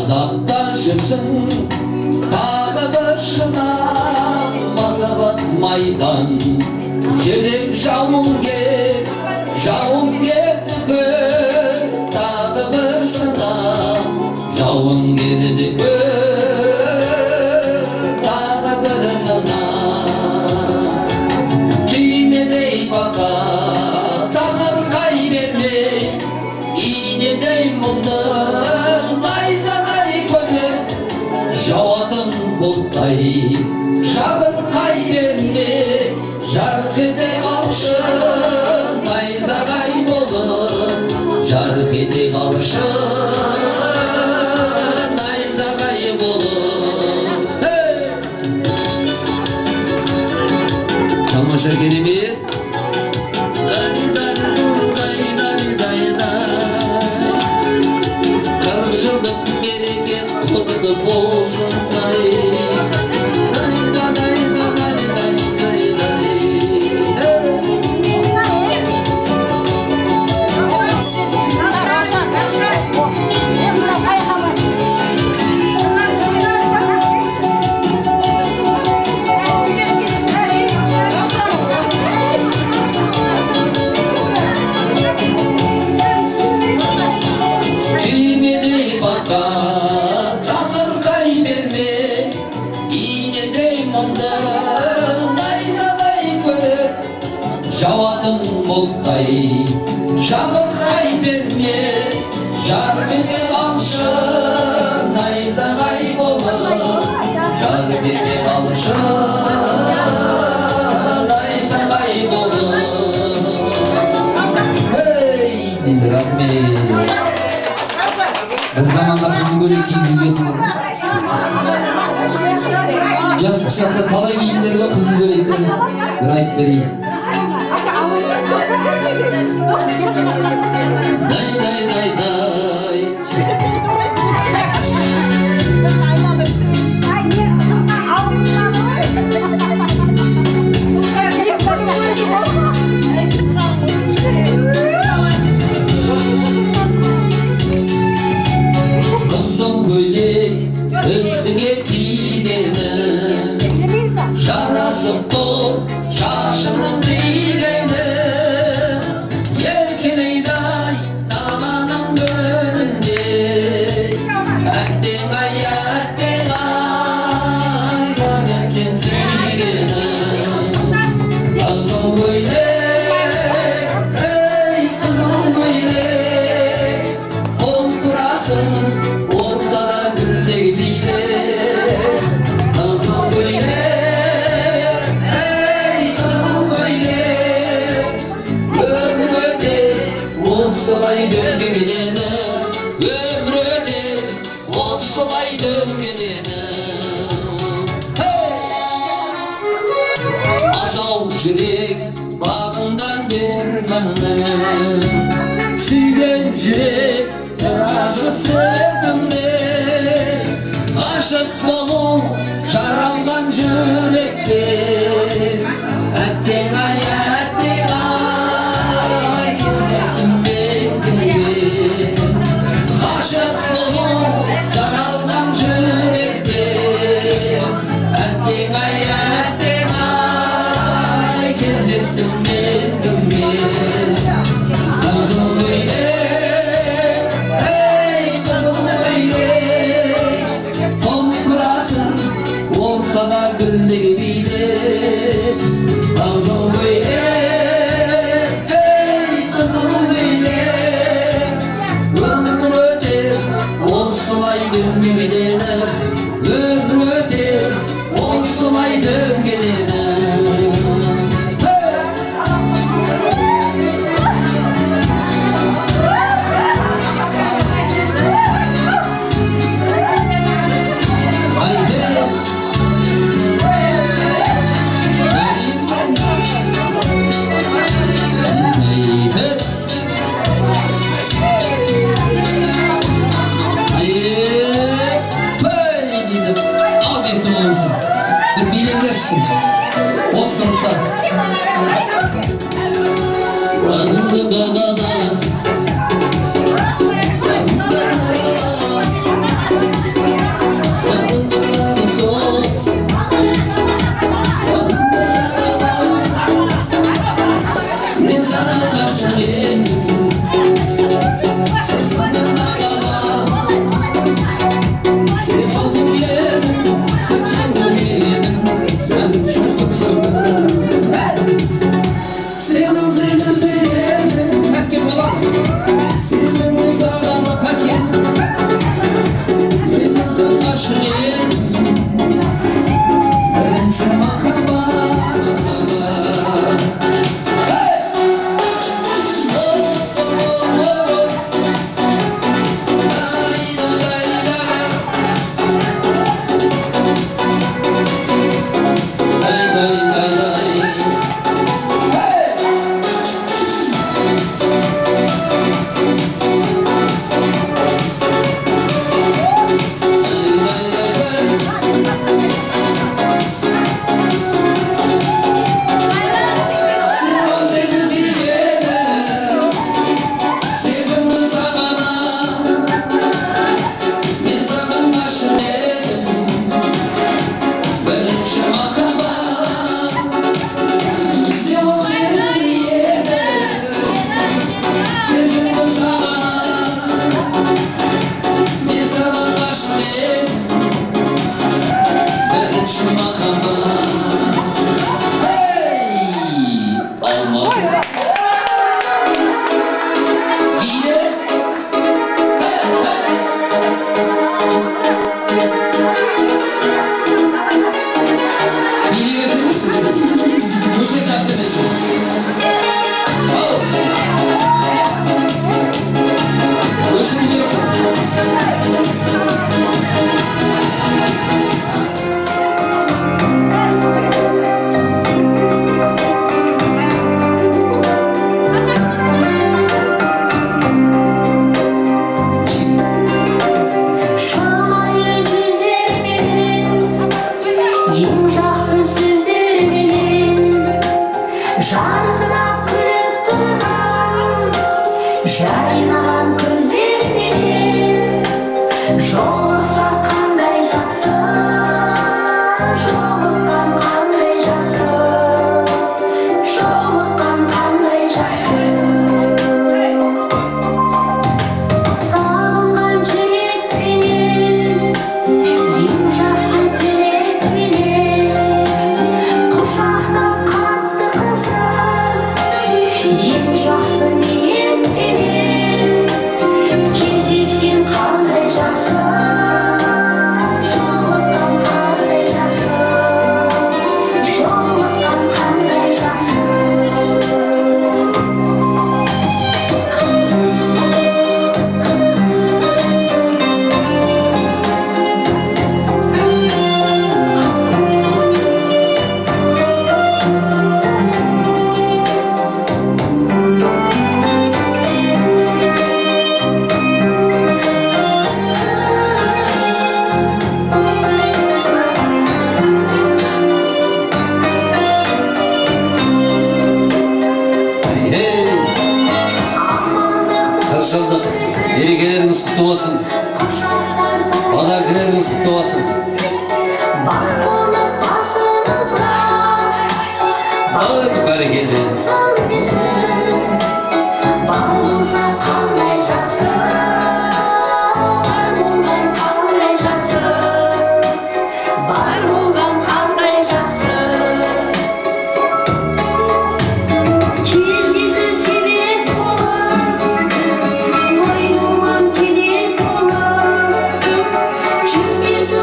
Azapta жүрсің тағы бір шыдап махаббат майдан жүрек жауынгерді көр тағы бір шыдап жауынгерді көр тағы бір сынап түймедей бақа таңырқай бермей инедей мұңды найзадай көңіл жауатын бұлттай жабырқай берме жарқ ете қалшы найзағай болып жарқ ете қалшы найзағай болып тамаша керемет 40 жылдық мереке құтты болсын жауатын бұлттай жабырқай берме жарқ ете қалшы найзағай болып жарқ ете қалшы найзағай болып енді рахмет бір заманда қыздың көйлек киіп жүргенсіңдер жастық шақта талай киімдер бар қыздың көйлектер бір айтып берейін Day day day day Kızım köylek üstüne giydenim Şarasım dol şaşırdım giydenim Solay döngülerini ömrüde solay döngülerini Asal yürek bağından gelmenim Süyen yürek yarası sevdimde Aşık bolup жаралған yürekte Әттең ай әттең ай Кездесім Aşık bulup jaralgan yürekte Әттең ай Кездестім мен кіммен Қызыл көйлек Ей қызыл көйлек Толып ұрасың ортада гүлдегі билеп Қызыл көйлек Ей қызыл көйлек Өмір өтер осылай дөңгеленіп Өмір өтер осылай дөңгеленіп Oscar'da Randı bağada Randı bağada жолықса қандай жақсы, жолыққан қандай жақсы, жолыққан қандай жақсы. Сағынған жүрекпенен, ең жақсы тілекпенен, құшақтап қатты қысып, ең жақсы ниетпенен, кездескен қандай жақсы, жолыққан қандай жақсы, жолыққан қандай жақсы. Ей, қырық жылдық мерекелеріңіз құтты болсын, бала күндеріңіз құтты болсын. Бақ болып басыңызға, Бар бәрекелді. сан бесін, бар болса қандай жақсы, бар болған қандай жақсы, бар болған қандай жақсы. Кездесу себеп болып, той думан кенет болып, жүздесу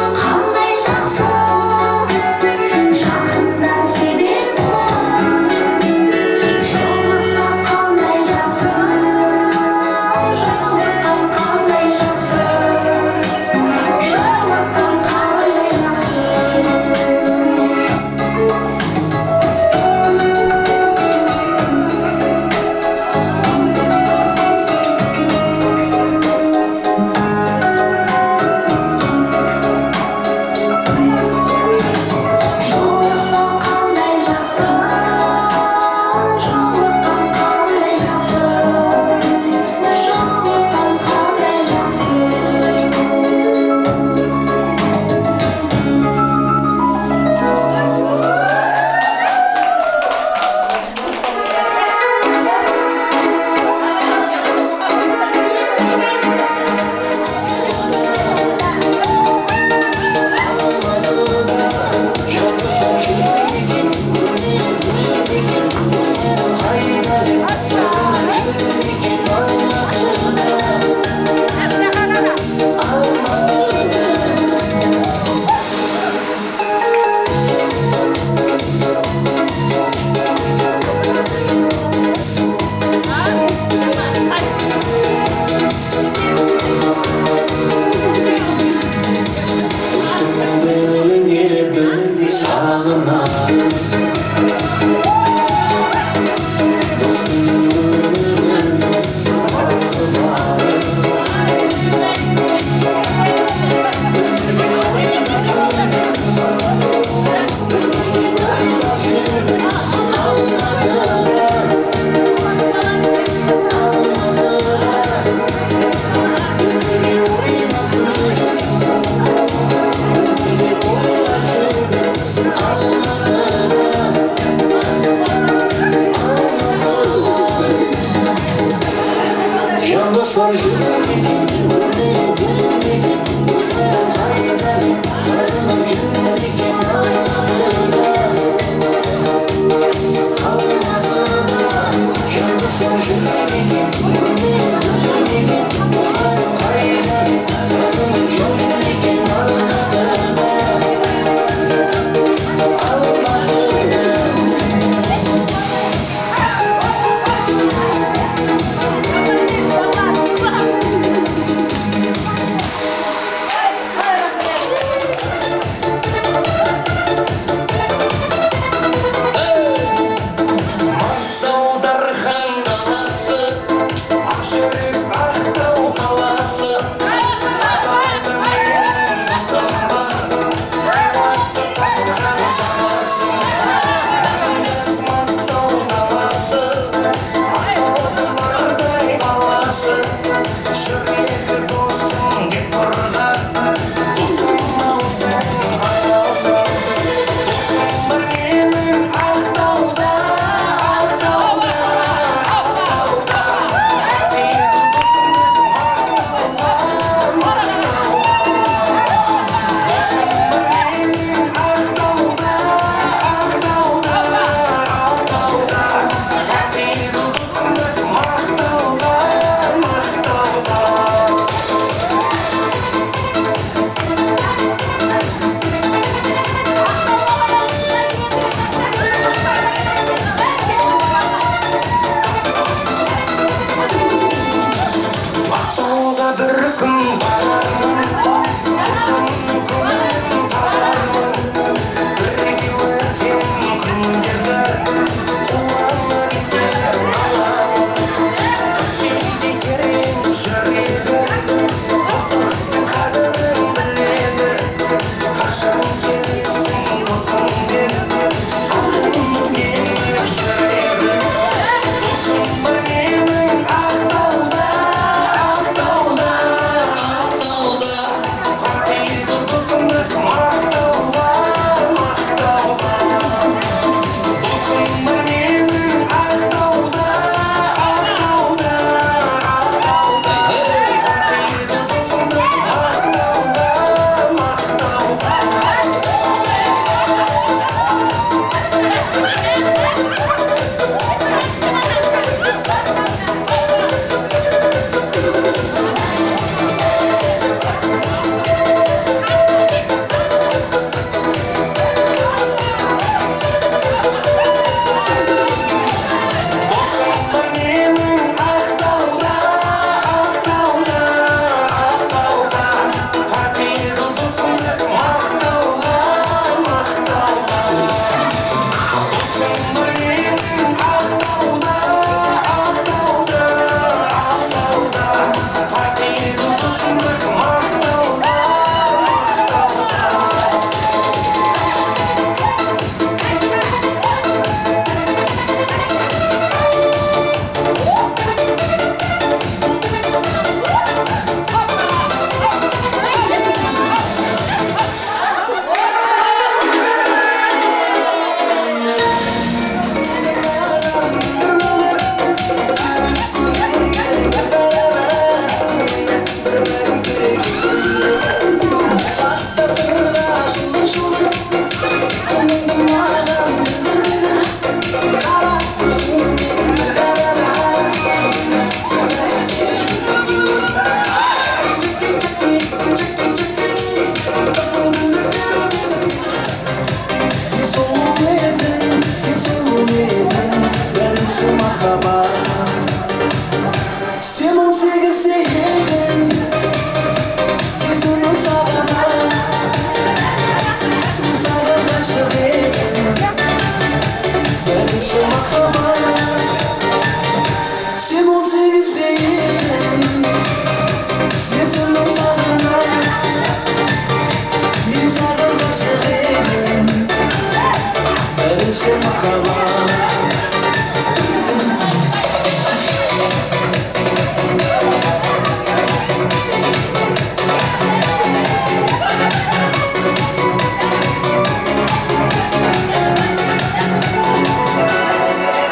Şu makabar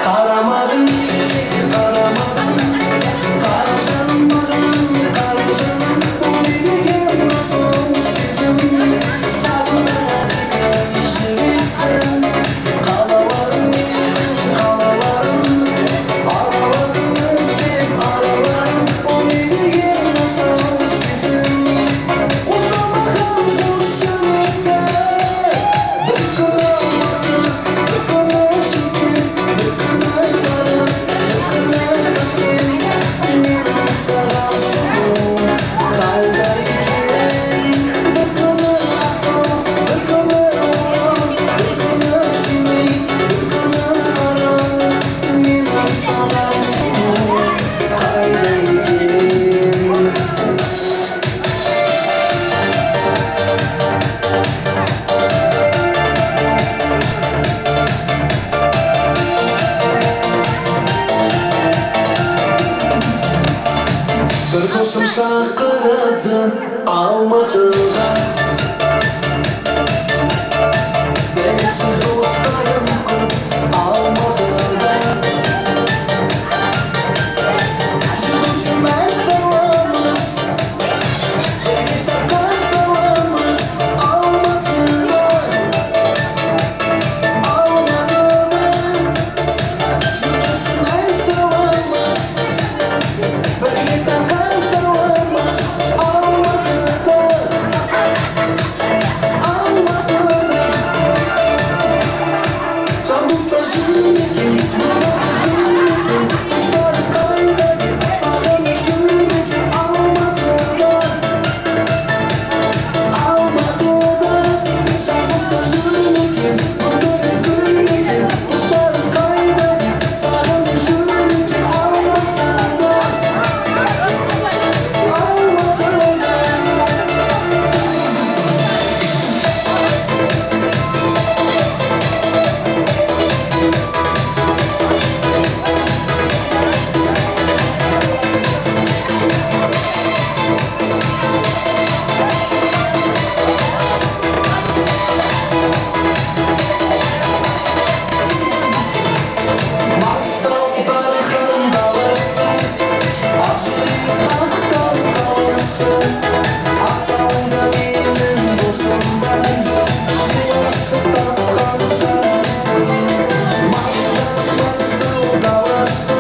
Karamadım, karamadım Kara canım bağım, kara canım Bu dediğim nasıl sizin Sağlığa şiritten Kalalarım, kalalarım Aralarım, sen aralarım Bu dediğim nasıl sizin Uzamağım kuşlarında Dıkkın olmadı, dıkkın şükür Dıkkın barız, dıkkın başlayın Neden sağırsın Kaldayken Dıkkın akıl, dıkkın oğlan Dıkkın sinir, dıkkın karan Neden sağırsın Kaldayken Bir dostum şarkıladı Almadılar Bensiz dostlarım kut Almadılar Şu dostum ben salamız Beni takar salamız Almadılar Almadılar Şu dostum ben salamız Beni takar salamız Almadılar Almadılar Can dostlaşım ekim Murat'ın ekim Dostları kaydedim Sarılışım ekim Almadılar Almadılar Can dostlaşım ekim Murat'ın ekim Dostları kaydedim Sarılışım ekim Almadılar Almadılar Mars'tan tarixin davası Aşırı Aqtau qalası Aqtauda benim dostum var Sivası tapqan şarası Mars'tan davası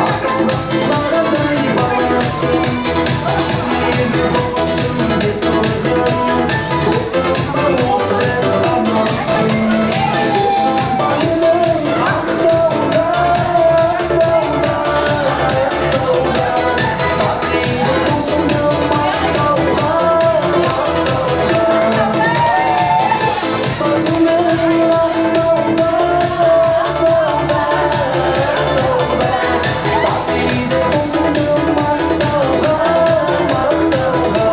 Aqtaudan naraday balası Şu yedi dostum deb turg'in Dostum ol sen amasın Dostum benim Aqtauda Aqtauda Aqtauda Taqdiri dostumum Aqtauga Aqtauga Benim Aqtauda Aqtauda Aqtauda Taqdiri dostumum Aqtauga Aqtauga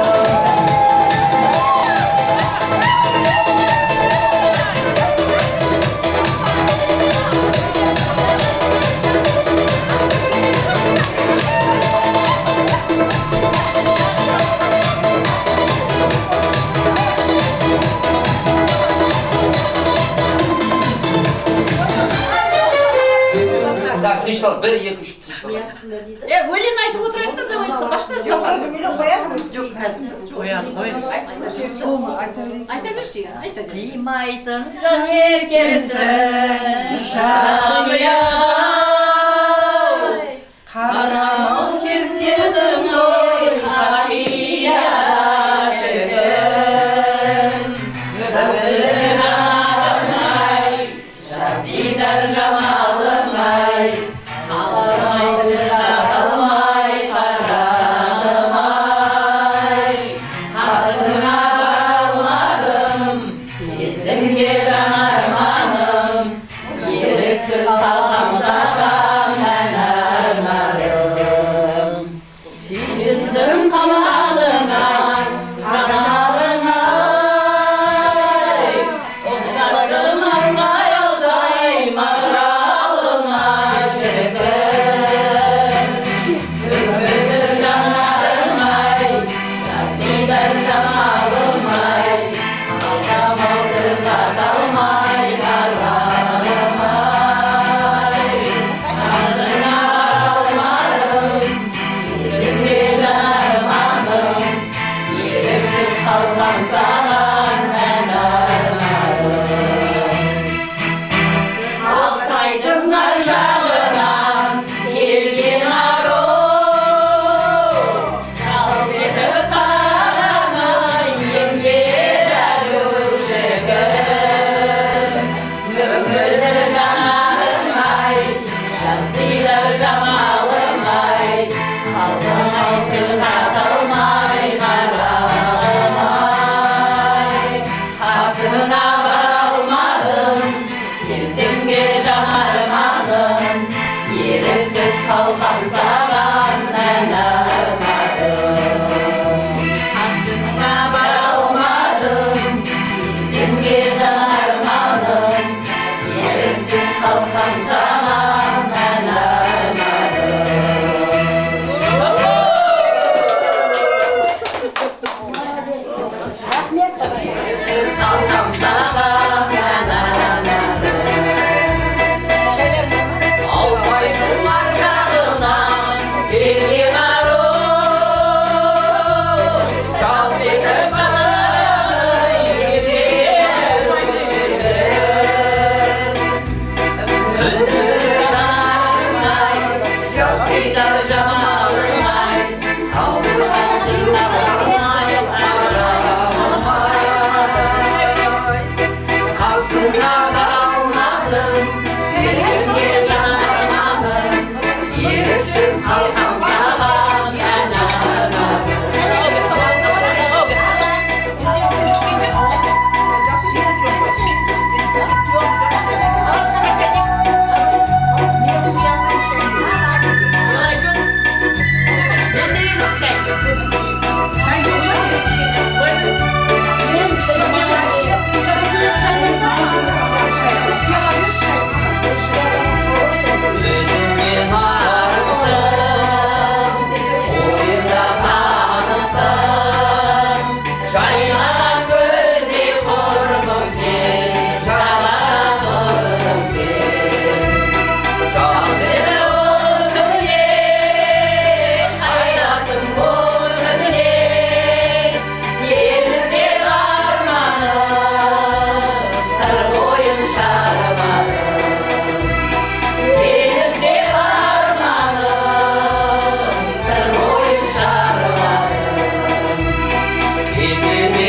Так, тыныштал. 1, 2, 3 тыныштал. Өлең айтып отырайық та давай баштайсың. Жоқ, қазір қояр, айта берші, айта бер. Қимайтын жан екенсің жаным Қарамау кездесің ой қайя шіркін Өзің арамай жазидар жамалымай Қалмайды қалмай қарадым ай Қасыңа бармадым сездің бе жан арманым еріксіз салғам саған ән арнадым. Алтайдың нар жағынан келген ару, жалт етіп қарамай емге жару жігіт. Мөңгілдір жанарым-ай, жастыйдар жамалым-ай, қалдым-ай тіл қатылмай қарамай. Қасына бара алмадым, сездімге жанармадым, еріксіз қалған саған ән арнадым. Қасына бара алмадым, сездімге жанармадым, еріксіз қалған саған ән арнадым. Еріксіз қалған саған ән арнадым. Алтайдың ар жағынан келген ару, жалт етіп қарамай емге жару жігіт. Мөңгілдір жанарым-ай, жастыйдар жамалым-ай, қалдым-ай тіл қатылмай қарамай. Қасына бара алмадым, сезімге жанармадым, еріксіз қалған саған ән арнадым. Өзіңмен арыстым, ойында таныстым, жайнаған гүлдей құрбым сен, жаға тұрдың сен. Жаз еді ол күнде, қайдасың бұл күнде, сені іздеп арманым, сыр бойын шарладым. Сені іздеп арманым, сыр бойын шарладым. Кетеме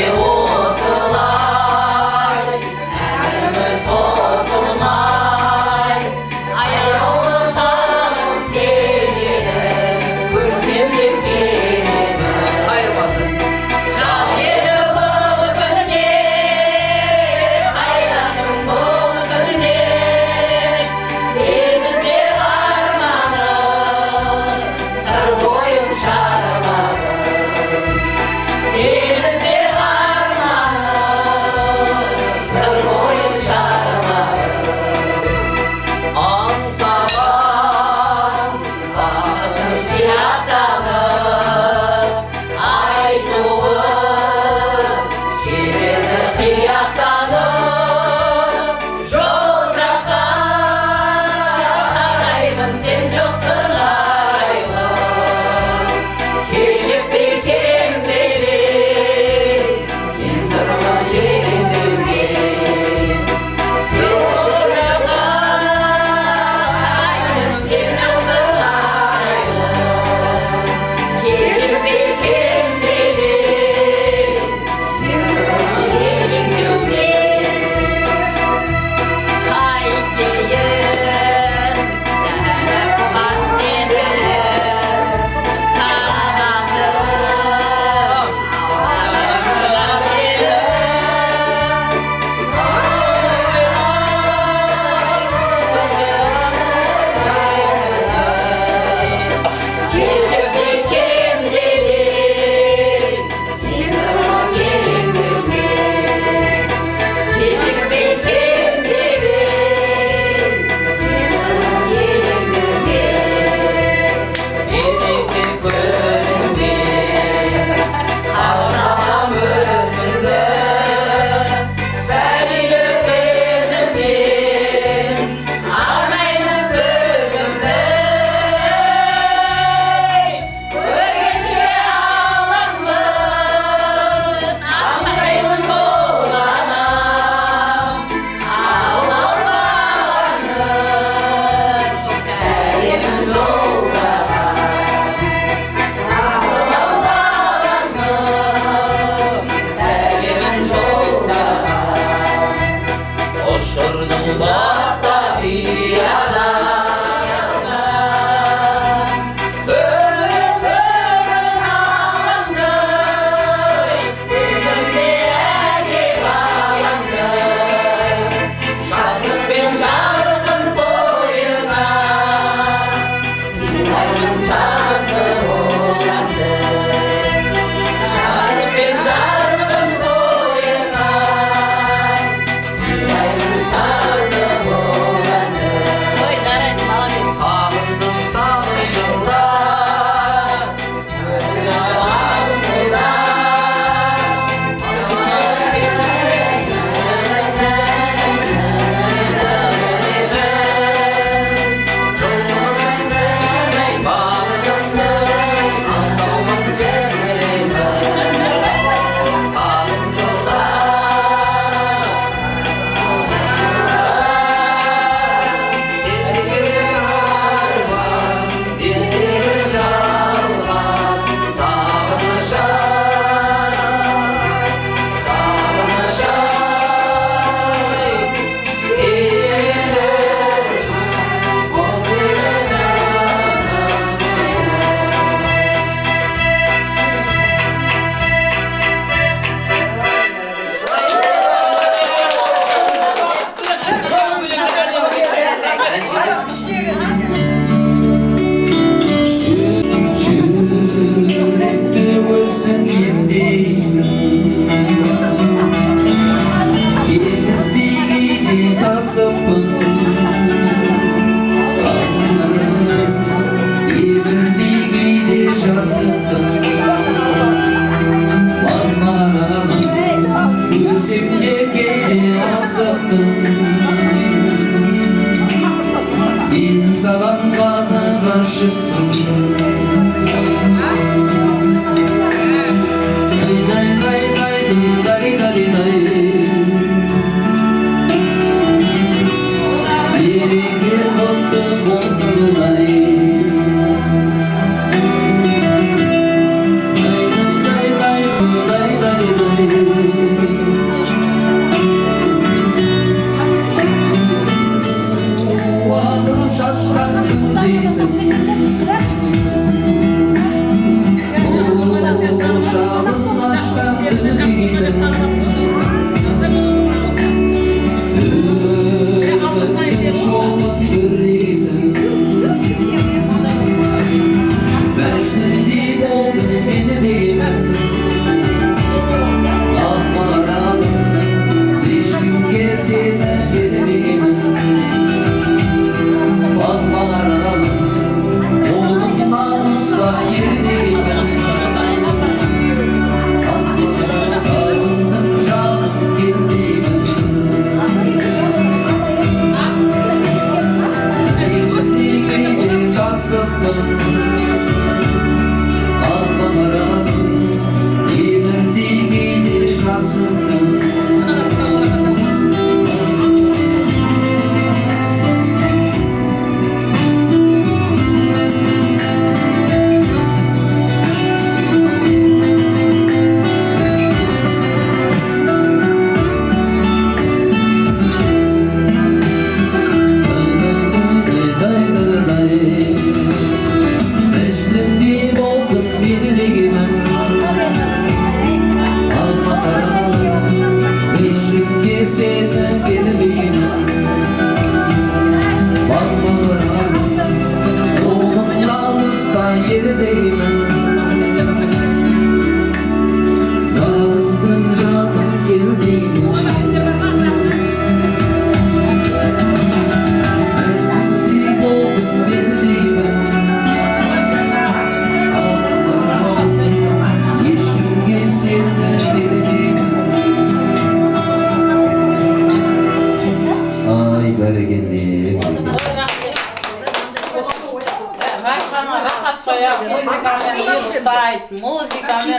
Музыкамен ұйықтайды, музыкамен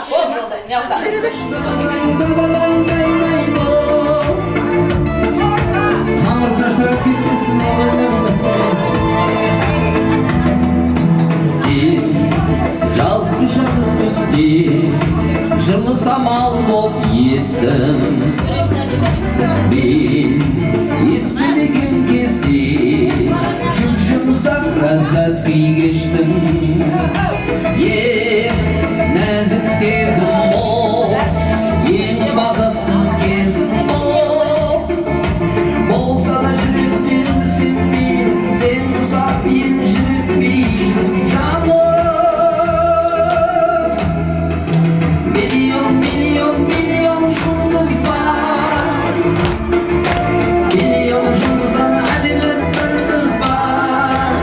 қозылды. Қамыр шашырап кетпесін сен жазғы шақыртыпте жылы самал боп естім мен естімеген кезде жұмсақ ләззат күй кештім ең нәзік сезім бол ең бақытты кезім бол болса да жүректен сенбей сен құсап мен жүретпей жаным миллион миллион миллион жұлдыз бар миллион жұлдыздан әдемі бір қыз бар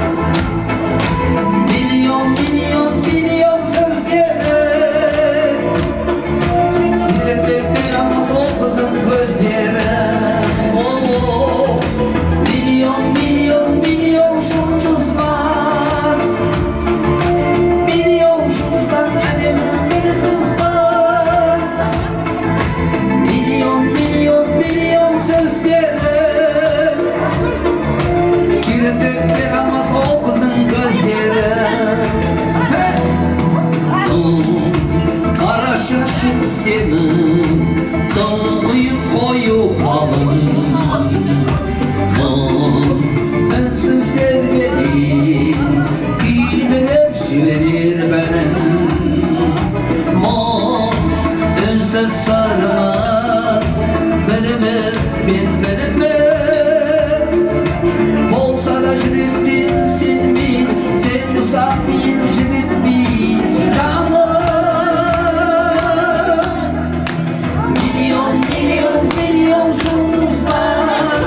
миллион миллион миллион сөздері үйретіп бере алмас ол қыздың көздері миллион миллион миллион жұлдыз бар миллион жұлдыздан әдемі бір қыз бар миллион миллион миллион сөздері сүйретіп бере алмас ол қыздың көздері қара шашың сенің тұңғиық қою қалың үнсіздерменен күйдіріп жіберер бәрін үнсіз сырымыз біріміз бен біріміз болса да жүректен сенбей сен құсап мен жүретпей жаным миллион миллион миллион жұлдыз бар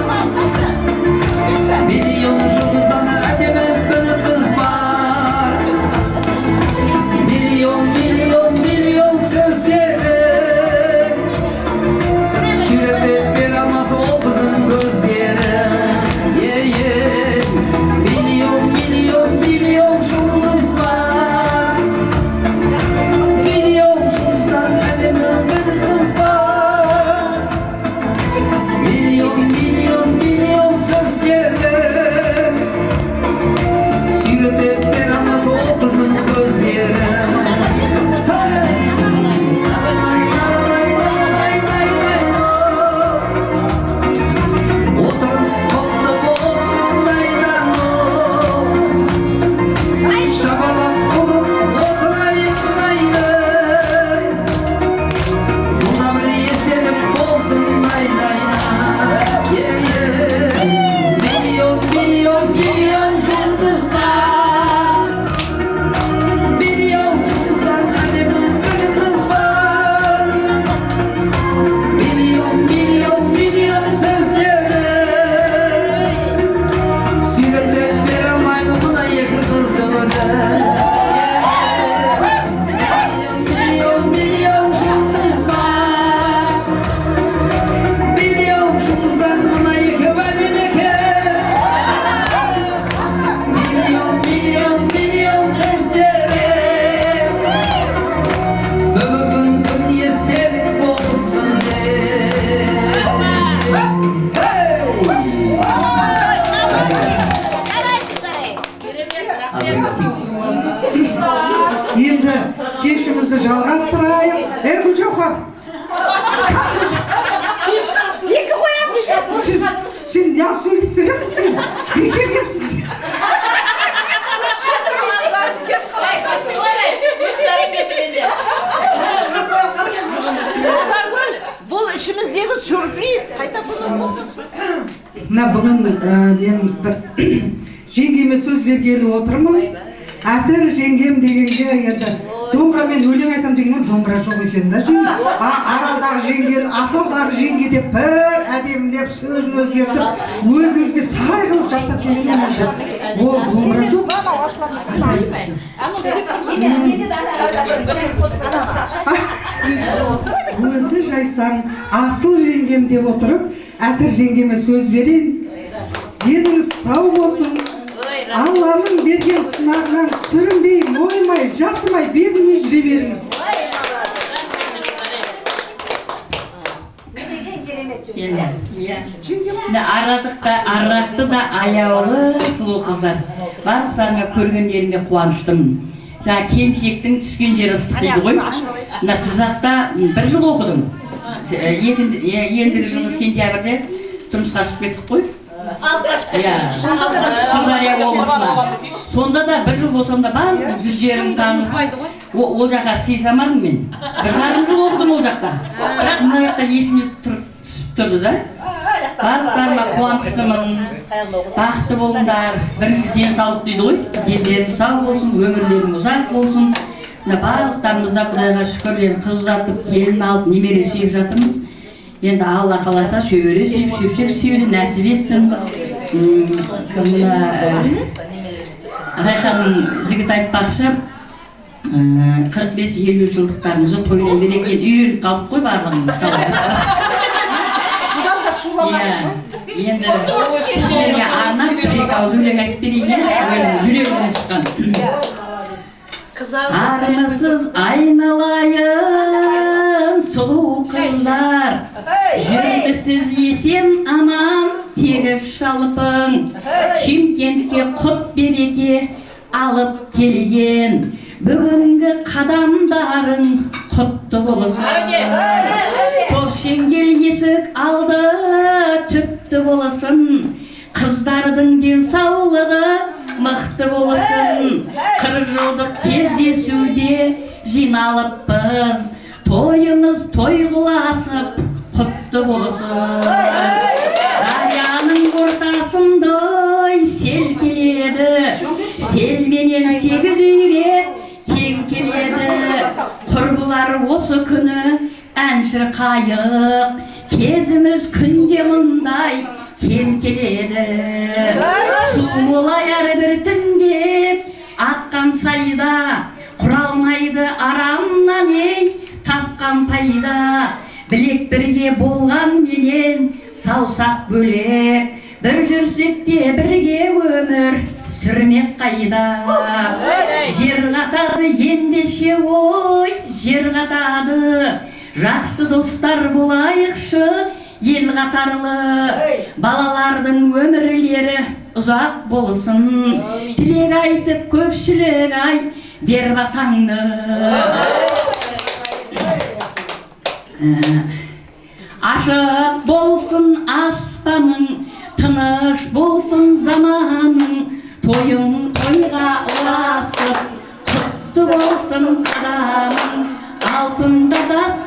миллион жұлдыздан әдемі бір қыз бар миллион миллион миллион сөздері сүйретіп бере алмас ол қыздың көздері миллион миллион миллион жұлдыз бар миллион жұлдыздан әдемі бір қыз бар миллион миллион миллион сөздері сүйретіп бере алмас ол қыздың көздері отырыс құтты болсын айдану шабалап тұрып отырайық айдай мұнда бір естелік болсын айдайна миллион миллион миллион жұлдыз бар миллион жұлдыздан әдемі бір қыз бар миллион миллион миллион сөздері сүйретіп бере алмаймын мына екі қыздың өзі миллион миллион жұлдыз бар миллион жұлдыздан мына екі әдемі екен миллион миллион миллион сөздері бүгін күн естелік болсын Енді кешімізді жалғастырайық. Гүлжауһар. Екі қоямыз. Сен неғып сөйлеп бересің сен? Бекер кепсіз. Бұл ішіміздегі сюрприз. Қайта бұны Мына бүгін мен бір жеңгеме сөз бергелі отырмын. Атыр жеңгем дегенге енді домбырамен өлең айтам дегеннен домбыра жоқ екен да жеңге. Аралдағы жеңген, асардағы жеңге деп бір әдемілеп сөзін өзгертіп, өзіңізге сай қылып жаттап келгенде енді ол домбыра жоқ. Өзі жайсаң, асыл жеңгем деп отырып, Атыр жеңгеме сөз берейін. Деніңіз сау болсын. Алланың берген сынағынан сүрінбей, мойымай, жасымай, берілмей жүре беріңіз. Арақты да аяулы сұлу қыздар. Барлықтарыңа көргендеріңе қуаныштымын. Жаңа келіншектің түскен жері ыстық дейді ғой. Мына Қызақта бір жыл оқыдым. Ендігі жылы сентябрьде тұрмысқа шығып кеттік қой. Сырдария облысына. Сонда да бір жыл болсам да барлық жүздерім таныс. Ол жаққа сыйсамадым мен. Бір жарым жыл оқыдым ол жақта. Бірақ мына жақта есіме түсіп тұрды да. Барлықтарыма қуаныштымын. Бақытты болыңдар. Бірінші денсаулық дейді ғой. Дендерің сау болсын, өмірлерің ұзақ болсын. Барлықтарымызда Құдайға шүкір, қыз ұзатып, келін алып, немере сүйіп жатырмыз. Енді Алла қаласа шөбере сүйіп, шөпшек сүйуді нәсіп етсін. Райханың жігіт айтпақшы, 45-50 жылдықтарымызды тойлай керек. Үйреніп қалдық қой барлығымыз. Енді сіздерге арнап бір ауыз өлең айтып берейін, өзім жүрегімнен шыққан. Армысыз айналайын сұлу қыздар, жүрмісіз есен аман тегіс шалпың, Шымкентке құт береке алып келген, бүгінгі қадамдарың құтты болсын. Топшеңгел есік алды түпті болсын, қыздардың денсаулығы мықты болсын. 40 жылдық кездесуде жиналыппыз, тойымыз той қыласып құтты болсын. Дарияның ортасындай сел келеді, селменен 8 үйрек тең келеді. Құрбылар осы күні ән шырқайық, кезіміз күнде мұндай кем келеді. Су молай әрбір түнде аққан сайда, құралмайды арамнан ей тапқан пайда. Білек бірге болған менен саусақ бөлек, бір жүрсек те бірге өмір сүрмек қайда. Жер қатады ендеше ой, жер қатады, жақсы достар болайықшы ел қатарлы. Балалардың өмірлері ұзақ болсын, тілек айтып көпшілік ай бер батаңды. Ашық болсын аспаның, тыныш болсын заманың, тойың тойға ұласып, құтты болсын қадамың. Алтында тас,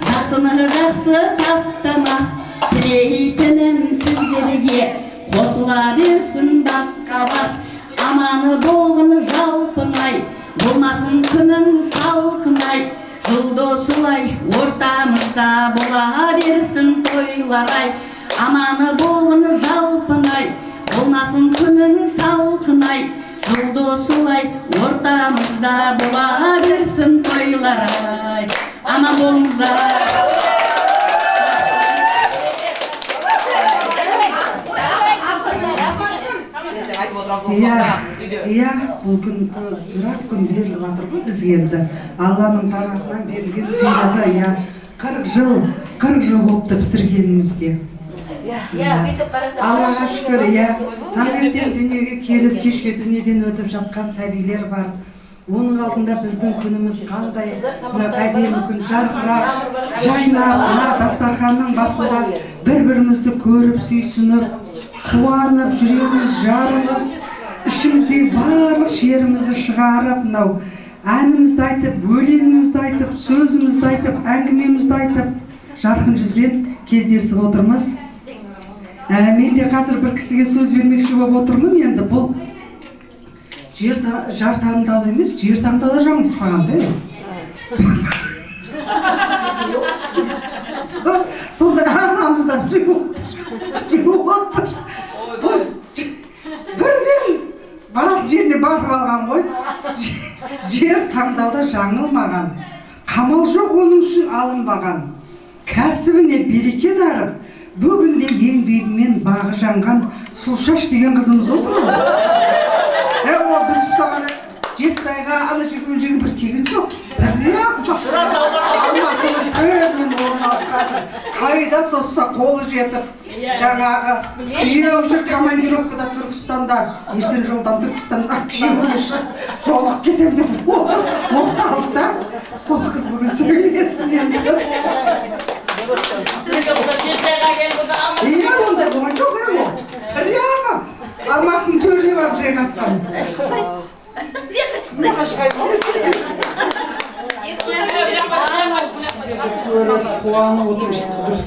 жақсыны жақсы тастамас, тілейтінім сіздерге қосыла берсін басқа бас. Аманы болғын жалпыңай, болмасын күнің салқынай, жылды осылай ортамызда бола берсін тойларай. Аманы болғын жалпыңай, болмасын күнің салқынай, жылды осылай ортамызда бола берсін тойларай. Аман болыңыздар. Бұл күн бірақ күн беріліп жатыр ғой бізге енді. Алланың тарапынан берілген сыйлығы, 40 жыл болыпты бітіргенімізге. Аллаға шүкір, таңертең дүниеге келіп, кешке дүниеден өтіп жатқан сәбилер бар. Оның алдында біздің күніміз қандай әдемі күн, жарқырап, жайнап, дастарханның басында бір-бірімізді көріп, сүйсініп, қуанып, жүрегіміз жарылып, ішіміздегі барлық шерімізді шығарып, әнімізді айтып, өлеңімізді айтып, сөзімізді айтып, әңгімемізді айтып, жарқын жүзбен кездесіп отырмыз. Мен де қазір бір кісіге сөз бермекші болып отырмын. Енді бұл жар таңдауда емес, жер таңдауда жаңылыспаған да. Сонда анамызда біреу отыр. Бұл бірден баратын жеріне барып алған ғой. Жер таңдауда жаңылмаған, қамал жоқ оның үшін алынбаған, кәсібіне береке дарып, Бүгінде еңбегімен бағы жанған Сұлшаш деген қызымыз отыр. Ол біз мысалға Жетісайға ана жермен жерге бір тегін жоқ. Бірақ Алматының төрінен орын алып қазір қайда созса қолы жетіп, жаңағы күйеуі жүр командировкада Түркістанда, ертең жолдан Түркістанда күйеуі жолығып кетем деп отыр. Мұқталды да, сол қыз бүгін сөйлесін енді. Иә, ондай болған жоқ ол. Прямо Алматының төріне барып жайғасқан. Қуанып отырмыз, дұрыс.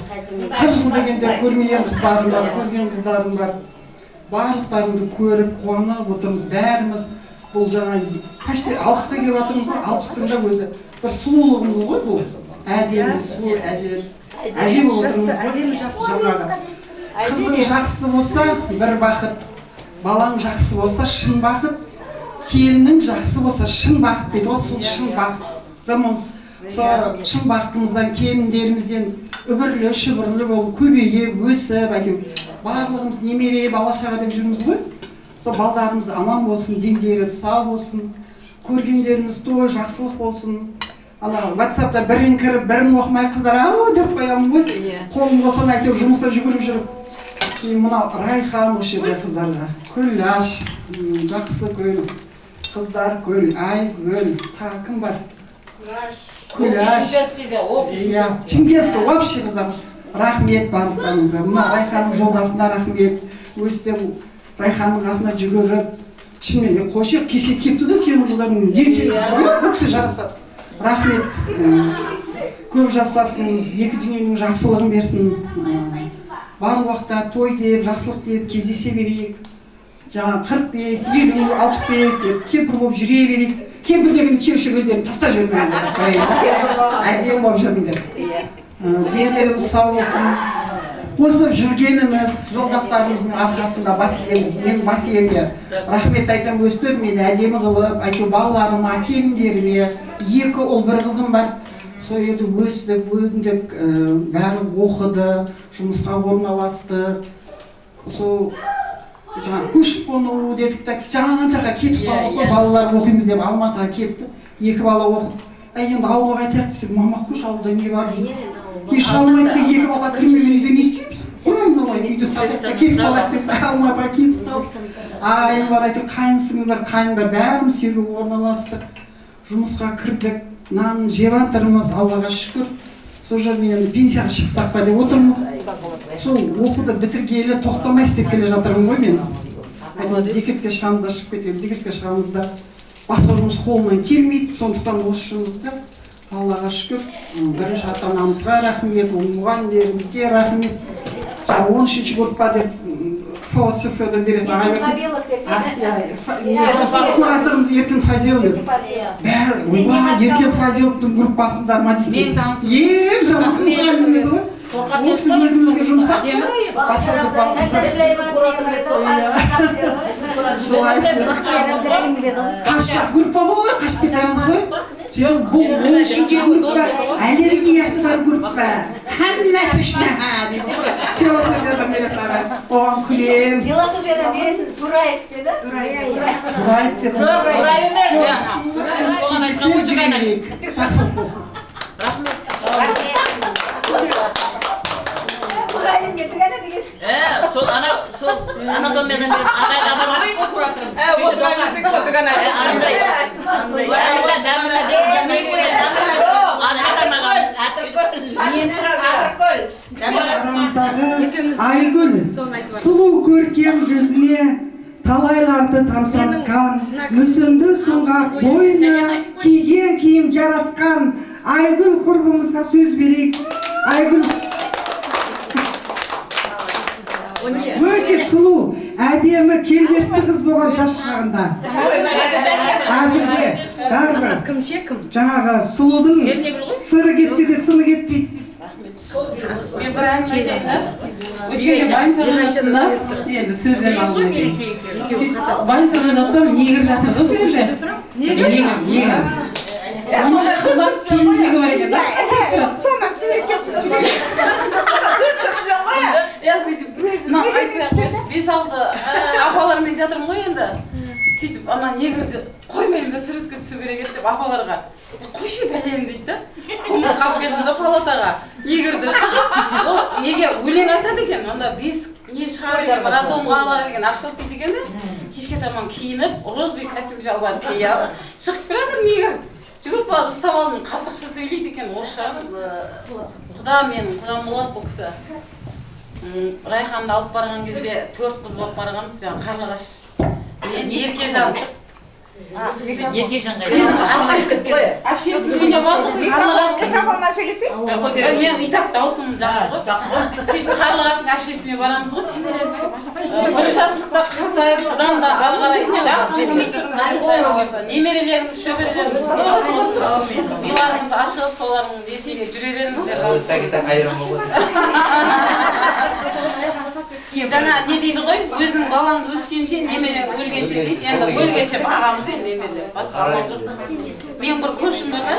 40 жыл дегенде көрмеген қыздарым бар, көрген қыздарым бар. Барлықтарыңды көріп, қуанып отырмыз, бәріміз. Бұл жаңа почти 60-қа келіп жатырмыз, 60-тың да өзі бір сұлулығымыз ғой бұл. Әдемі, сұлу әже болып отырмыз жаңағы. Қызың жақсы болса, бір бақыт. Балаң жақсы болса, шын бақыт. Келінің жақсы болса, шын бақыт дейді ғой, сол шын бақыттымыз. Сол шын бақытымыздан, келіндерімізден үбірлі, шүбірлі болып, көбейіп, өсіп, барлығымыз немере, бала-шаға деп жүрміз ғой. Сол балдарымыз аман болсын, дендері сау болсын, көргендеріміз той, жақсылық болсын. Ана WhatsApp'та бірін кіріп, бірін оқымай қыздар, ау деп қоямын ғой. Қолым болсам әйтеуір жұмыста жүгіріп жүріп. Мынау Райхан осы жерде қыздарға. Күләш, жақсы гүл, қыздар гүл, ай гүл, тағы кім бар? Күләш. Чингенский вообще қыздар. Рахмет барлықтарыңызға. Мына Райханның жолдасына рахмет. Өстіп Райханның қасына жүгіріп, шынымен қойшы кеше кетті де сенің қыздарың не бұл кісі жарасады. Рахмет. Көп жасасын, екі дүниенің жақсылығын берсін. Бар уақытта той деп, жақсылық деп кездесе берейік. Жаңа 45, 50, 65 деп кемпір болып жүре берейік. Кемпір дегенде чеушек өздерін таста жүрмеңдер. Әдем болып жүрмеңдер. Дендеріміз сау болсын. Осы жүргеніміз жолдастарымыздың арқасында мен бас иемге рахмет айтам, өстіп мені әдемі қылып, әйтеуір балаларыма, келіндеріме, 2 ұл 1 қызым бар. Сол еді өстік, өндік, бәрі оқыды, жұмысқа орналасты. Сол жаңа көшіп қону дедік та, жаңа жаққа кетіп қалдық қой, балалар оқимыз деп Алматыға кетті. 2 бала оқып, енді ауылға қайтайық десек, мама қош ауылда не бар дейді. Кеш алмайды ма, 2 бала кірмеген үйде не істейміз? Қоймын олай, үйде сабаққа кетіп қалады деп Алматыға кетіп қалды. Айым бар, әйтеуір қайынсыңыз бар, қайын бар, бәріміз жерге орналастық, жұмысқа кірдік. Нан жеп жатырмыз, Аллаға шүкір. Сол жерден пенсияға шықсақ па деп отырмыз. Сол оқуды бітіргелі тоқтамай істеп келе жатырмын ғой мен. Декретке шығамызда шығып кетемін, декретке шығамызда басқа жұмыс қолымнан келмейді, сондықтан осы жұмысты Аллаға шүкір. Бірінші ата-анамызға рахмет, мұғалімдерімізге рахмет. Жаңа 13-ші группа деп философиядан беретін ағайын. Кураторымыз Еркен Фазил еді. Еркен Фазиловтың группасында ма дейді. Ең жаман мұғалім еді ғой. Ол кісі өзімізге жұмсап, басқа группамызда. Қашша группа ғой, қашып кетеміз ғой. Бұл 13-ші группа, аллергиясы бар группа. Әммәсі ішіне дейді. Философиядан беретін ағайын. Оған күлем. Философиядан беретін Тураев деді? Тураев деді. Сен жүрейік. Жақсылық болсын. Мұғайым кетті ғана дегесін. Сол анатомиядан беріп ағайға бар ғой кураторымыз. Осы ғайымызға бұты ғана. Айгүл, сұлу көркем жүзіне талайларды тамсатқан, мүсінді сұңғақ бойына киген киім жарасқан Айгүл құрбымызға сөз берейік. Айгүл өте сұлу, әдемі, келбетті қыз болған жас шағында. Әзірге бәрібір жаңағы сұлудың сыры кетсе де сыны кетпейді. Мен бір әңгіме айтайын. Өткенде больницаға жаттым да, енді сөздерін алып кетейін. Больницаға жатсам, негір жатыр да сол жерде. Негір. Оның қазақ келіншегі бар екен да. Соны сөйлеп кетші. сөйтіп ана негрді қоймаймын да суретке түсу керек еді деп апаларға қойшы бәлені дейді да. Қомыр қалып келдім да палатаға негрді шығып ол неге өлең айтады екен онда 5 не шығарады екен роддомға алады екен ақша істейді екен да. Кешке таман киініп розовый костюм жалбар кие алып шығып келатыр негр. Жүгіріп барып ұстап алдым қазақша сөйлейді екен орысшаны. Құдам болады бұл кісі. Райханды алып барған кезде 4 қыз болып барғанбыз жаңағы Қарлығаш мен Еркежан общественный үйіне бардық Қарлығаштың Микрофоннан сөйлесейік. мен и так даусым жақсы ғой сөйтіп Қарлығаштың общественныйіне барамыз ғой теңдересіз бір жастықта қартайып бұдан да ары қарай жақсы өмір сүріп немерелеріңіз шөберелеріңіз миларыңыз ашылып солардың есіне жүре беріңіздер жаңа не дейді ғой өзің балаңды өскенше немерең өлгенше дейді енді өлгенше бағамыз дейді немерелер басқа мен бір көршім бар да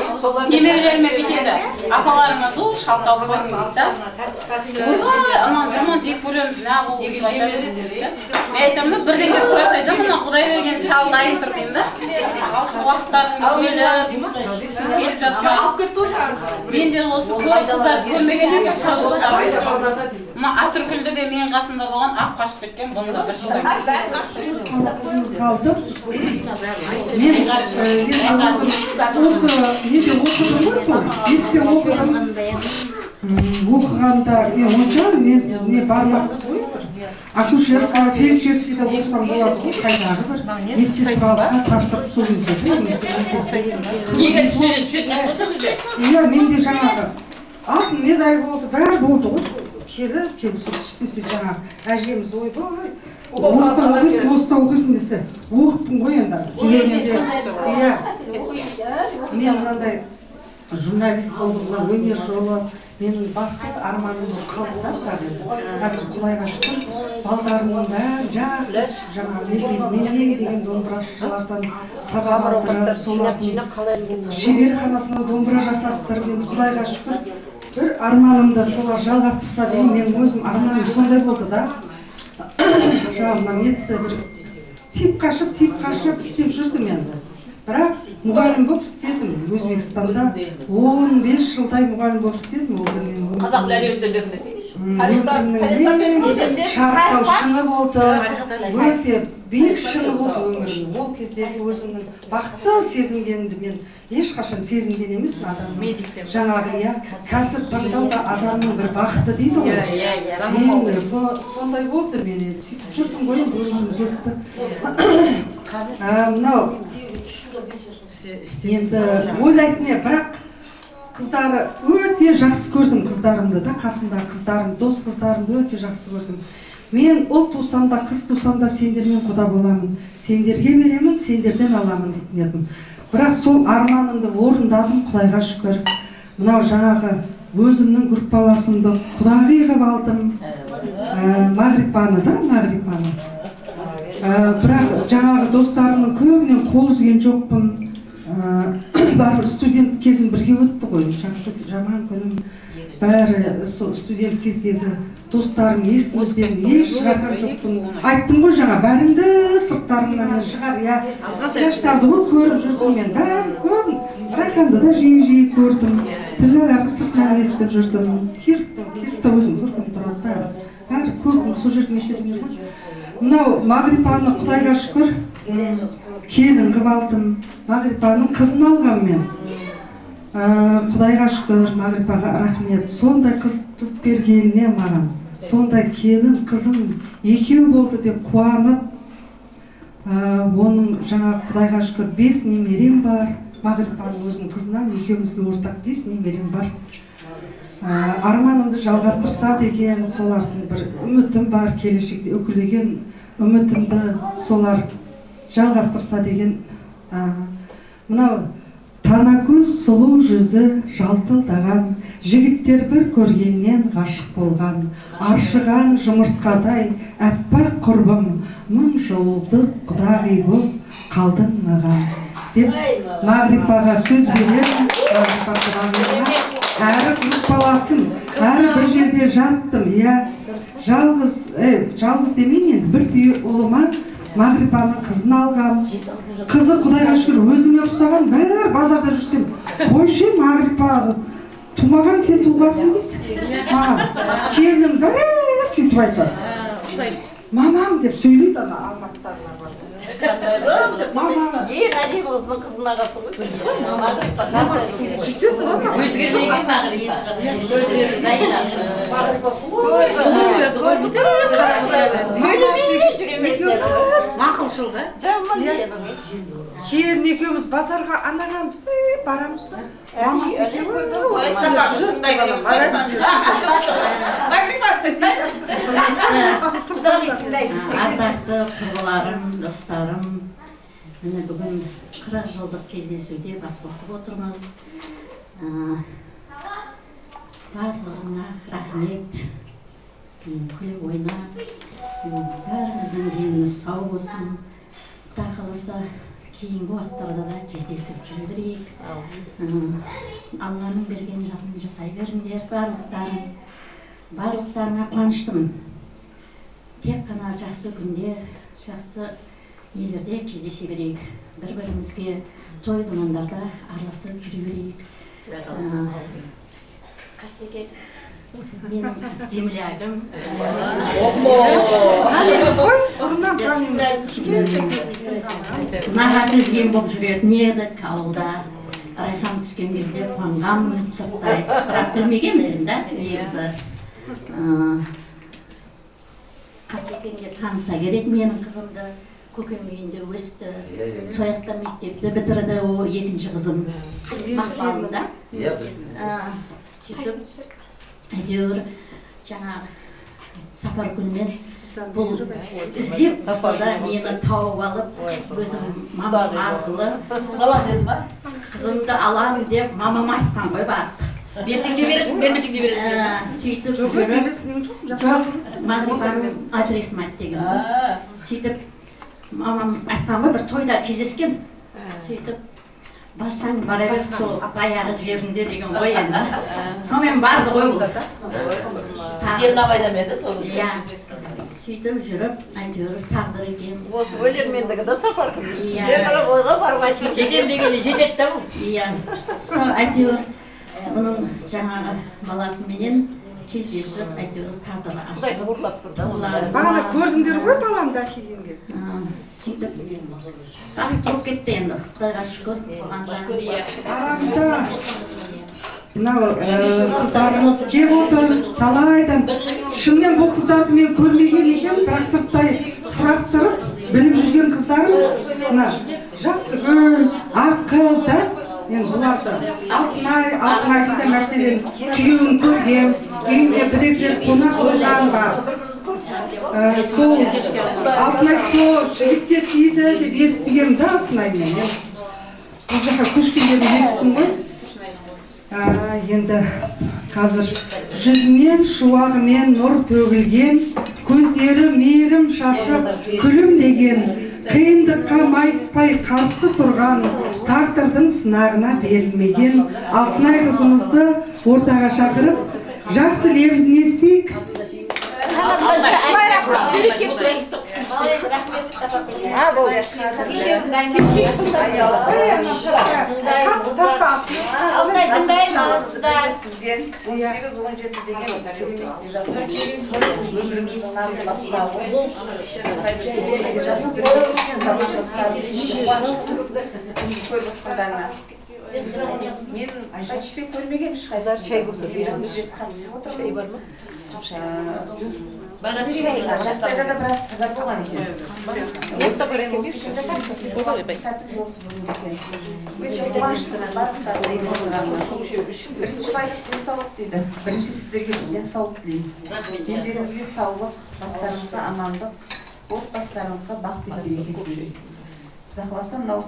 немерелеріме бүйтеді апаларыңа сол шалталып қойдың дейді да ойбай ананы жаман жек көреміз неғыл мен айтамын да бірдеңе сұраса мына құдай берген шал дайын тұр деймін да уақыттардың келіп жатқан мен де осы көп қыздарды көрмеген екен мына атүркілді де менің қасымда болған ақ қашып кеткен бұны да бір жылдай қызымыз қалды. Мен осы неде оқыдым ғой сол еттен оқыдым. Оқығанда мен онша не бармақпыз ғой акушерка фельдшерскийде оқысам болады ғой қайдағы бір медсестралыққа тапсырып сол кезде менде жаңағы алтын медаль болды бәрі болды ғой келіп сол түстесе жаңағы әжеміз ойбай осында оқисың десе оқыптым ғой енді жүрегімде иә мен мынандай журналист болдым өнер жолы менің басты арманым қалды да қазір Құдайға шүкір балдарымның бәрі жақсы жаңағы менмен деген домбырашылардан сабақ алдырып солардың шеберханасына домбыра жасаттыр мен Құдайға шүкір бір арманымды солар жалғастырса деймін менің өзім арманым сондай болды да жаңағы нетті бір тип қашып істеп жүрдім енді бірақ мұғалім болып істедім Өзбекстанда 15 жылдай мұғалім болып істедім ол мен қазақ әдебиеттерін десейші өмірімнің шарықтау шыңы болды өте биік шыңы болды өмірімнің ол кездегі өзімнің бақытты сезінгенімді мен ешқашан сезінген емеспін адамның жаңағы иә кәсіп таңдау да адамның бір бақыты дейді ғой мен сондай болды мен енді сөйтіп жүрдім ғой өміріміз өтті мынау енді ойлайтын не бірақ қыздары өте жақсы көрдім қыздарымды да қасымдағы қыздарым дос қыздарымды өте жақсы көрдім мен ұл тусам да қыз тусам да сендермен құда боламын сендерге беремін сендерден аламын дейтін едім бірақ сол арманымды орындадым Құдайға шүкір мынау жаңағы өзімнің группаласымды құдағи қылып алдым Мағрипаны бірақ жаңағы достарымның көбінен қол үзген жоқпын бәрі студент кезім бірге өтті ғой жақсы жаман күнім бәрі сол студент кездегі достарым есімізден еш шығарған жоқпын айттым ғой жаңа бәрімді сырттарымнан мен шығар иә жастарды ғой көріп жүрдім мен бәрін көбін Райханды да жиі көрдім тілділерді сыртынан естіп жүрдім Кирпта өзім көргім тұрады бәрі көбін сол жерден естесіңдер ғой мынау Мағрипаны Құдайға шүкір келін қылып алдым Мағрипаның қызын алғам мен Құдайға шүкір Мағрипаға рахмет сондай қыз туып бергеніне маған сондай келін қызым екеу болды деп қуанып оның жаңа Құдайға шүкір 5 немерем бар Мағрипаның өзінің қызынан екеумізге ортақ 5 немерем бар арманымды жалғастырса деген солардың бір үмітім бар келешекте өкілеген үмітімді солар жалғастырса деген мынау танакөз сұлу жүзі жалтылдаған жігіттер бір көргеннен ғашық болған аршыған жұмыртқадай әппақ құрбым мың жылдық құдағи болып қалдың маған деп Мағрипаға сөз беремін әрі группаласым әрі бір жерде жаттым иә жалғыз демейін енді бір түйе ұлыма Мағрипаның қызын алған. Қызы Құдайға шүкір өзіме ұқсаған, бәрі базарда жүрсем, қойшы Мағрипа тумаған сен туғасын дейді. Маған келіннің бәрі сөйтіп айтады. Мамам деп сөйлейді ана алматыдағылар бар. Ең әдемі қыздың қызына қалсын ғой. Мағрипа өзгермеген Мағрипа. Көздері сөйлемей жүремейді. Мақұлшыл да. Жаман Келін екеуміз базарға анаған барамыз. Мамасы екеуміз. Ардақты құрбыларым, достарым, міне бүгін 40 жылдық кездесуде бас қосып отырмыз. Барлығына рахмет, күліп ойнап, бәріміздің деніміз сау болсын. Құдай қаласа кейінгі уақыттарда да кездесіп жүре берейік. Алланың берген жасын жасай беріңдер барлықтарың. Барлықтарына қуаныштымын. Тек қана жақсы күнде, жақсы нелерде кездесе берейік. Бір-бірімізге той думандарда араласып жүре берейік. Қарсеке, менің землягым. Нағашы жиен болып жүретін едік ауылда. Райхан түскен кезде қуанғанмын сырттай. Бірақ білмеген едім да, негізі. Қарсекенге таныса керек менің қызымды. Көкем үйінде өсті. Сояқта мектепті бітірді, ол екінші қызым. Мақпалында. Сөйтіп, әйтеуір жаңағы сапар күннен бұл іздеп басында мені тауып алып, өзім мамам арқылы қызымды алам деп мамама айтқан ғой барып. Берсең де бересің, бермесең де бересің. Сөйтіп жүріп, жоқ, Мағрипаның адресін айт деген. Сөйтіп, мамамыз айтқан ғой, бір тойда кездескен. Сөйтіп, барсаң бара бер сол баяғы жерінде деген ғой енді. Сонымен барды ғой бұл. Жерін абайда ма еді сол? Иә. Сөйтіп жүріп, әйтеуір тағдыр екен. Осы өлермендігі де сапар күн. Землі бойға бармайсың. Жетем дегені жетеді да бұл. Иә. Сол әйтеуір бұның жаңағы баласыменен кездесіп, әйтеуір тағдыры Құдай ашылып. ұрлап тұр да. Бағана көрдіңдер ғой баламды әкелген кезде. Сөйтіп, сағып тұрып кетті енді. Құдайға шүкір болғанда. Арамызда мынау қыздарымыз кеп отыр, талайдан. Шынымен бұл қыздарды мен көрмеген екенмін, бірақ сырттай сұрастырып, біліп жүрген қыздарым, мына Жақсыгүл, Аққыз да, енді бұларды Алтынайдың да мәселен күйеуін көргем, үйінде бір-екі қонақ болған бар. Сол Алтынай сол жігітке тиді деп естігем да Алтынаймен. Бұл жаққа көшкендерін естім ғой. Енді қазір жүзінен шуағымен нұр төгілген, көздері мейірім шашып, күлімдеген, қиындыққа майыспай қарсы тұрған, тағдырдың сынағына берілмеген Алтынай қызымызды ортаға шақырып, жақсы лебізін естейік. Мен почти көрмегем ешқайсысын. Шай болса беріңіз. Қатысып отырмын. Шай бар ма? Жатсайда да біраз қыздар болған екен. Отта бар екен бес жылда Сәтім осы бүгін екен. Өте қуаныштымын, барлықтарына бірінші байлық денсаулық дейді. Бірінші сіздерге денсаулық тілеймін. Дендеріңізге саулық, бастарыңызға амандық, отбасыларыңызға бақ пен береке тілеймін. Құдай қаласа мынау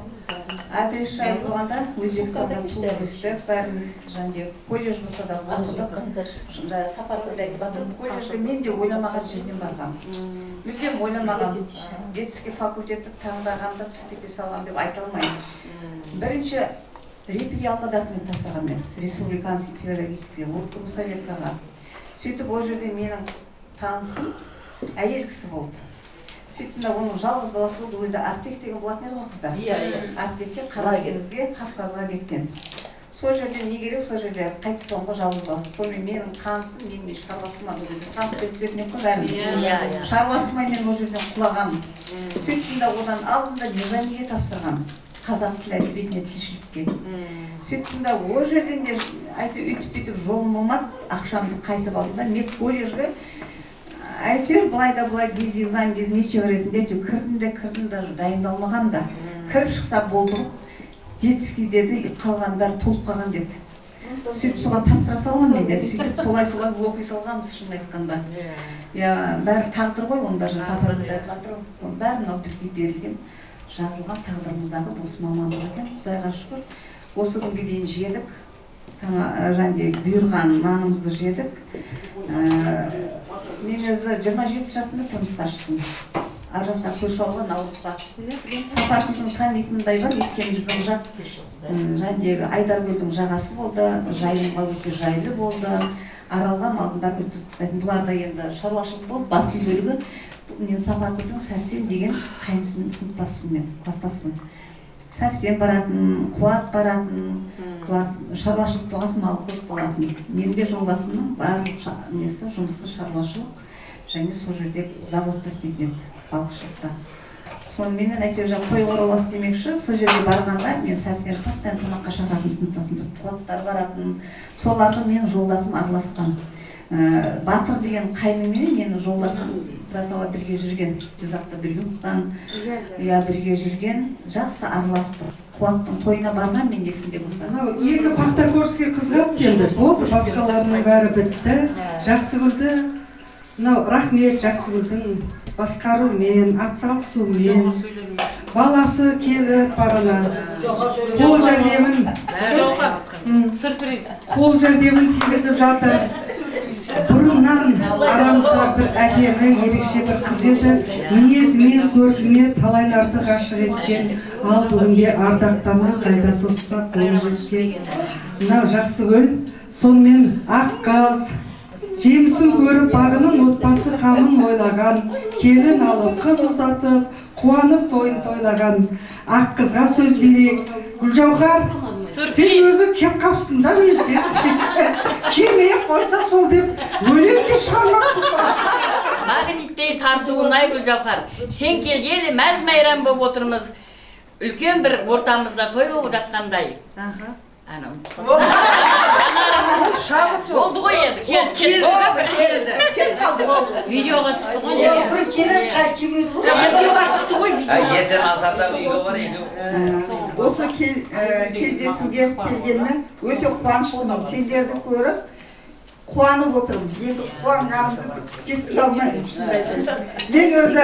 адрес жайлы болғанда Өзбекстанда туып өстік, бәріміз және колледж болса да оқыдық. Сапар ойлайды батырмыз. Колледжге мен де ойламаған жерден барғам. Мүлдем ойламаған. Детский факультетті таңдағанды түсіп кете салған деп айта алмаймын. Бірінші репетиялыққа документ тапсырған мен. Республиканский педагогический Русоветкаға. Сөйтіп ол жерде менің танысым әйел кісі болды. сөйттім да оның жалғыз баласы болды. Өзі Артек деген болатын еді ғой қыздар. Артекке Қара теңізге Кавказға кеткен. Сол жерде не керек, сол жерде қайтыс болған ғой жалғыз баласы. Сонымен менің қанысым, менің шаруасыма қанып өтсетмек қой бәріміз. Шаруасыма мен ол жерден құлағам. Сөйттім да одан алдым да Низамиге тапсырғам. Қазақ тілі әдебиетіне тілшілікке. Сөйттім да ол жерден де өйтіп бүйтіп жолым болмады, ақшамды қайтып алдым да медколледжге әйтеуір былай да былай без экзамен, без нечего ретінде кірдім даже дайындалмаған да. Кіріп шықса болды. Детский деді, қалған бәрі толып қалған деді. Сөйтіп соған тапсыра салған мен де, сөйтіп солай оқи салғанбыз шынын айтқанда. Бәрі тағдыр ғой, оның бәрі сапарында жатыр. Оның бәрі мынау бізге берілген, жазылған тағдырымыздағы осы мамандық екен. Құдайға шүкір, осы күнге дейін жедік. Бұйырған нанымызды жедік. Мен өзі 27 жасында тұрмысқа шықтым. Ар жақта көрші ауылға Наурызға. Сапатының танитындай бар, өйткені біздің жақ Айдаркөлдің жағасы болды, жайылымға өте жайлы болды. Аралға малдың бәрін өткізіп тастайтын. Бұларда енді шаруашылық болды, басым бөлігі. Мен Сапатының Сәрсен деген қайнысымен сыныптасымын, кластасымын. Сәрсен баратын, Қуат баратын, шаруашылық болғасын, мал көп болатын. Мен де жолдасымның барлық жұмысы шаруашылық және сол жерде заводта істейтін еді, балықшылықта. Сонымен әйтеуір қой оралас демекші, сол жерге барғанда мен Сәрсен постоянно тамаққа шақыратын сыныптасымды, Қуаттар баратын, соларды мен жолдасым араласқан. Батыр деген қайнымен менің жолдасым Братала бірге жүрген, Жизақта бірге оқыған, бірге жүрген, жақсы араласты. Қуаттың тойына барған мен есімде болса. Екі Пахтакорский қызғап келді, болды, басқаларының бәрі бітті, Жақсыгүлді, рахмет Жақсыгүлдің басқарумен, атсалысумен, баласы келіп барына, қол жәрдемін тигізіп жатыр. Бұрыннан арамызда бір әдемі, ерекше бір қыз еді, мінезімен, көркіне талайларды ғашық еткен, ал бүгінде ардақтама қайда созса қол жеткен. Мынау Жақсыгүл, сонымен Аққаз, жемісін көріп бағының отбасы қамын ойлаған, келін алып қыз ұзатып, қуанып тойын тойлаған. Аққызға сөз берейік. Гүлжауһар, сен өзі кеп қапсың да, мен сен кемей қойса сол деп өлеңде шармақ қылса. Магниттей тартуынай Гүлжауһар, сен келгелі мәз-мәйрам болып отырмыз. Үлкен бір ортамызда той болып жатқандай. Болды ғой енді, келді да бір келді қалды болды. Видеоға түсті ғой. Бір келіп қашкебейді ғой. Видеоға түсті ғой. Ертең азарда үйге бар екен. Осы кездесуге келгеніме өте қуаныштымын. Сендерді көріп қуанып отырмын. Енді қуанғанымды жеткізе алмаймын, шынымды айтайын. Мен өзі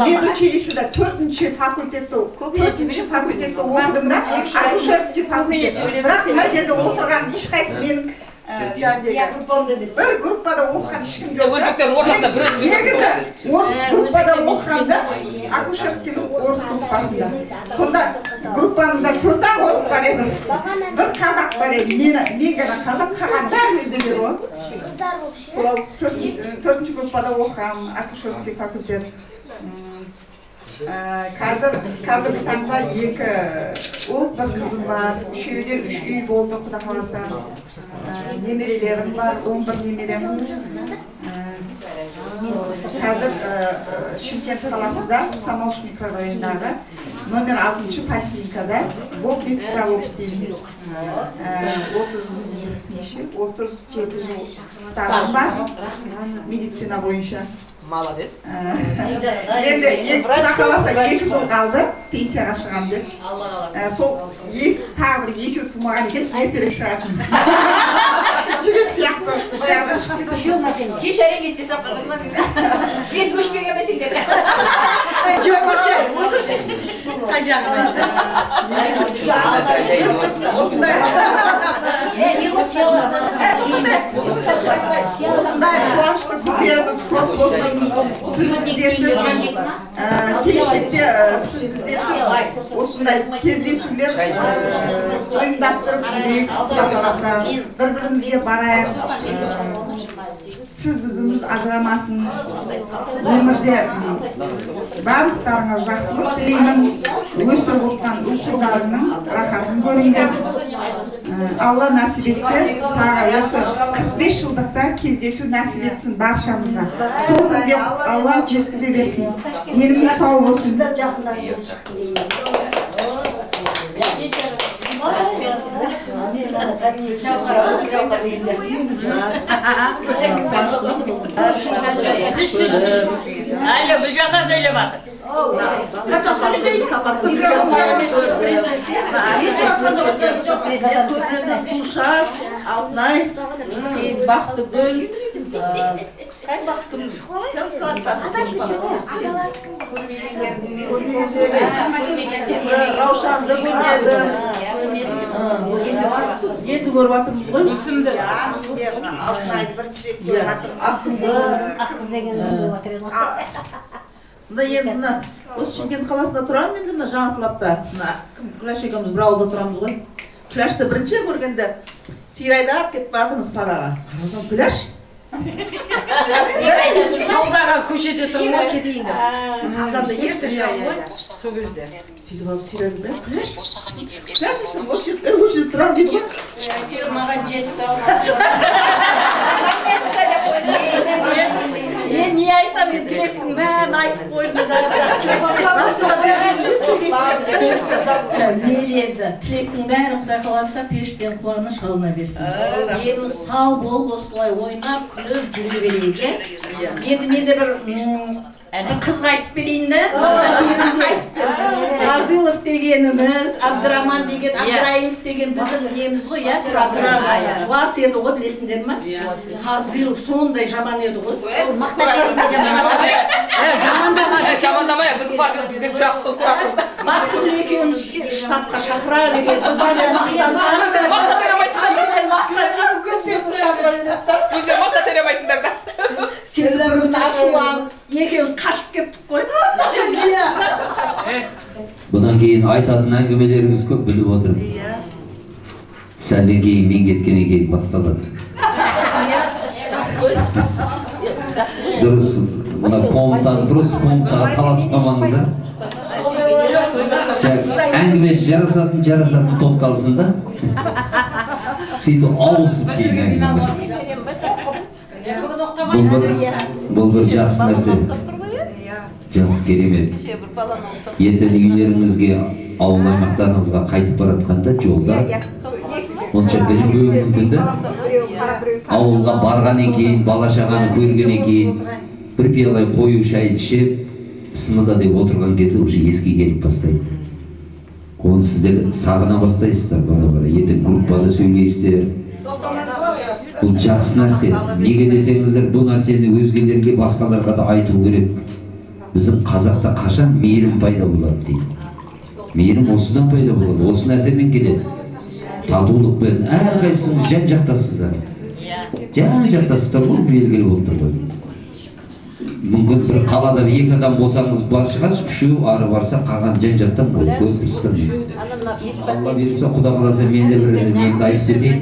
медучилищеда 4-ші факультетті оқыдым да, акушерский факультет. Бірақ мына жерде отырған ешқайсы менің бір группада оқыған ешкім жоқ. Негізі орыс группада оқығанда, акушерскийдің орыс группасында. Сонда группамызда 4-ақ орыс бар еді. Бір қазақ бар еді. Мен ғана қазақ, қалған бәрі өздері ғой. Сол 4-ші группада оқығам, акушерский факультет. Қазіргі таңда 2 ұл, бір қызым бар, үшеуде 3 үй болды, құда қаласа. Немерелерім бар, 11 немерем. Қазір Шымкент қаласында, Самалш микрорайондағы номер 6-ші поликлиникада болып медсестра болып істеймін. 37 жыл стажым бар медицина бойынша. Молодец. Енді құда қаласа 2 жыл қалды, пенсияға шығам деп. Сол тағы бір 2 тумаған екен, ертерек шығатын. Жүрек сияқты. Кеш әрекет жасап қаласың ба? Сен көшпеген бе сендер? Жоқ, осындай қуанышты күндеріміз көп болсын. Сіз біздесіп, келешекте сіз біздесіп, осындай кездесулер ұйымдастырып жүрейік, бір-бірімізге барайық. Siz bizim көзіңіз ажырамасын. Өмірде барлықтарыңа жақсылық тілеймін. Өсіп отқан ұл-қыздарыңның рахатын көріңдер. Алла нәсіп етсе, тағы осы 45 жылдықта кездесу нәсіп етсін баршамызға. Сол күнге Алла жеткізе берсін. Еліміз сау болсын. Alo, bu жаққа söyle bak. Алтынай, Бақтыгүл, Раушанды көрмедім. Енді көріп атырмыз ғой? Мүсімді. Алтынайды бірінші рет көріп атырмыз. Аққыз деген мына енді мына осы Шымкент қаласында тұрамын енді мына Жаңатылапта. Күләш екеуміз бір ауылда тұрамыз ғой. Күләшті бірінші көргенде сирайдап кетіп бардыңыз параға. Қарасам Күләш. Саудаға көшеде тұрмын ғой кетейін деп. Азанда ерте шығамын ғой. Сол кезде. Сөйтіп алып сирайды да Күләш. Күләш осы жерде тұрамын дейді ғой. Маған жетті. Не айтамын, тілектің бәрін айтып қойды. Мейлі тілектің бәрін Құдай қаласа пештен қуаныш алына берсін. Еліміз сау болып осылай ойнап, күліп жүре берейік. Енді менде бір қызға айтып берейін де. Ғазилов дегеніміз, Абдыраман деген, Абдыраимов деген біздің неміз ғой, иә? Жуас еді ғой, білесіңдер ма? Ғазилов сондай жаман еді ғой. Жамандамай, біздің партия бізден жақсы көріп. Бақтығыл екеуміз штабқа шақыра деген. Мақта теремайсыңдар да. Сені көріп ашуланып, екеуміз қашып кеттік қой. Бұдан кейін айтатын әңгімелеріңіз көп біліп отырмын. Сәлден кейін мен кеткеннен кейін басталады. Дұрыс, мына дұрыс комнатаға таласып қалмаңыздар. Әңгімесі жарасатын топталсын да. Сөйтіп ауысып кейін әңгіме. Бұл бір жақсы нәрсе. Жақсы керемет. Ертең үйлеріңізге, ауыл аймақтарыңызға қайтып баратқанда жолда онша білмеуі мүмкін да. Ауылға барғаннан кейін, бала-шағаны көргеннен кейін бір пиала қою шайды ішіп, бісміллә деп отырған кезде уже еске келіп бастайды. Оны сіздер сағына бастайсыздар бара-бара. Ертең группада сөйлейсіздер. Бұл жақсы нәрсе. Неге десеңіздер, бұл нәрсені өзгелерге, басқаларға да айту керек. Біздің қазақта қашан мейірім пайда болады дейді. Мейірім осыдан пайда болады. Осы нәрсемен келеді. Татулықпен әрқайсыңыз жан-жақтасыздар. Жан-жақтасыздар ғой, белгілі болып тұр ғой. Мүмкін бір қалада екі адам болсаңыз бар шығасыз, үшеу ары барса қалған жан-жақтан көп тұрсыздар. Алла берсе, Құда қаласа мен де бір немді айтып кетейін.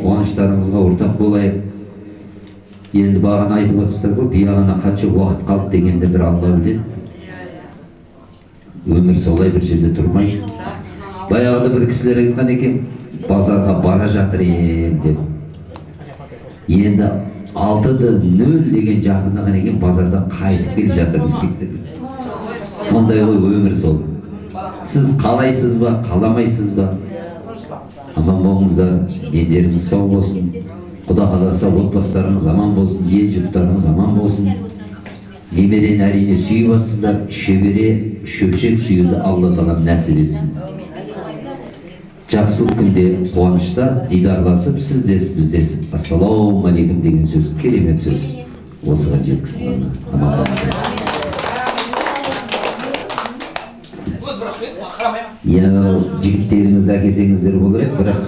Қуаныштарыңызға ортақ болайық. Енді бағана айтып отырсыздар ғой, биағана қанша уақыт қалды дегенде бір Алла біледі. Өмір солай бір жерде тұрмай. Баяғыда бір кісілер айтқан екен, базарға бара жатыр деп. Енді 6:0 деген жақындаған екен, базардан қайтып келе жатыр. Сондай ғой өмір сол. Сіз қалайсыз ба, қаламайсыз ба? Аман болыңыздар, дендеріңіз сау болсын. Құда қаласа отбасыларыңыз аман болсын, ел жұрттарыңыз аман болсын. Немерені әрине сүйіп атсыздар, шөбере, шөпшек сүюді Алла тағала нәсіп етсін. Жақсылық күнде қуанышта дидарласып, сіздес біздес. Ассалауму алейкум деген сөз, керемет сөз. Осыған жеткізсін. Аман болыңыздар. Енді жігіттеріңізді әкесеңіздер болар еді, бірақ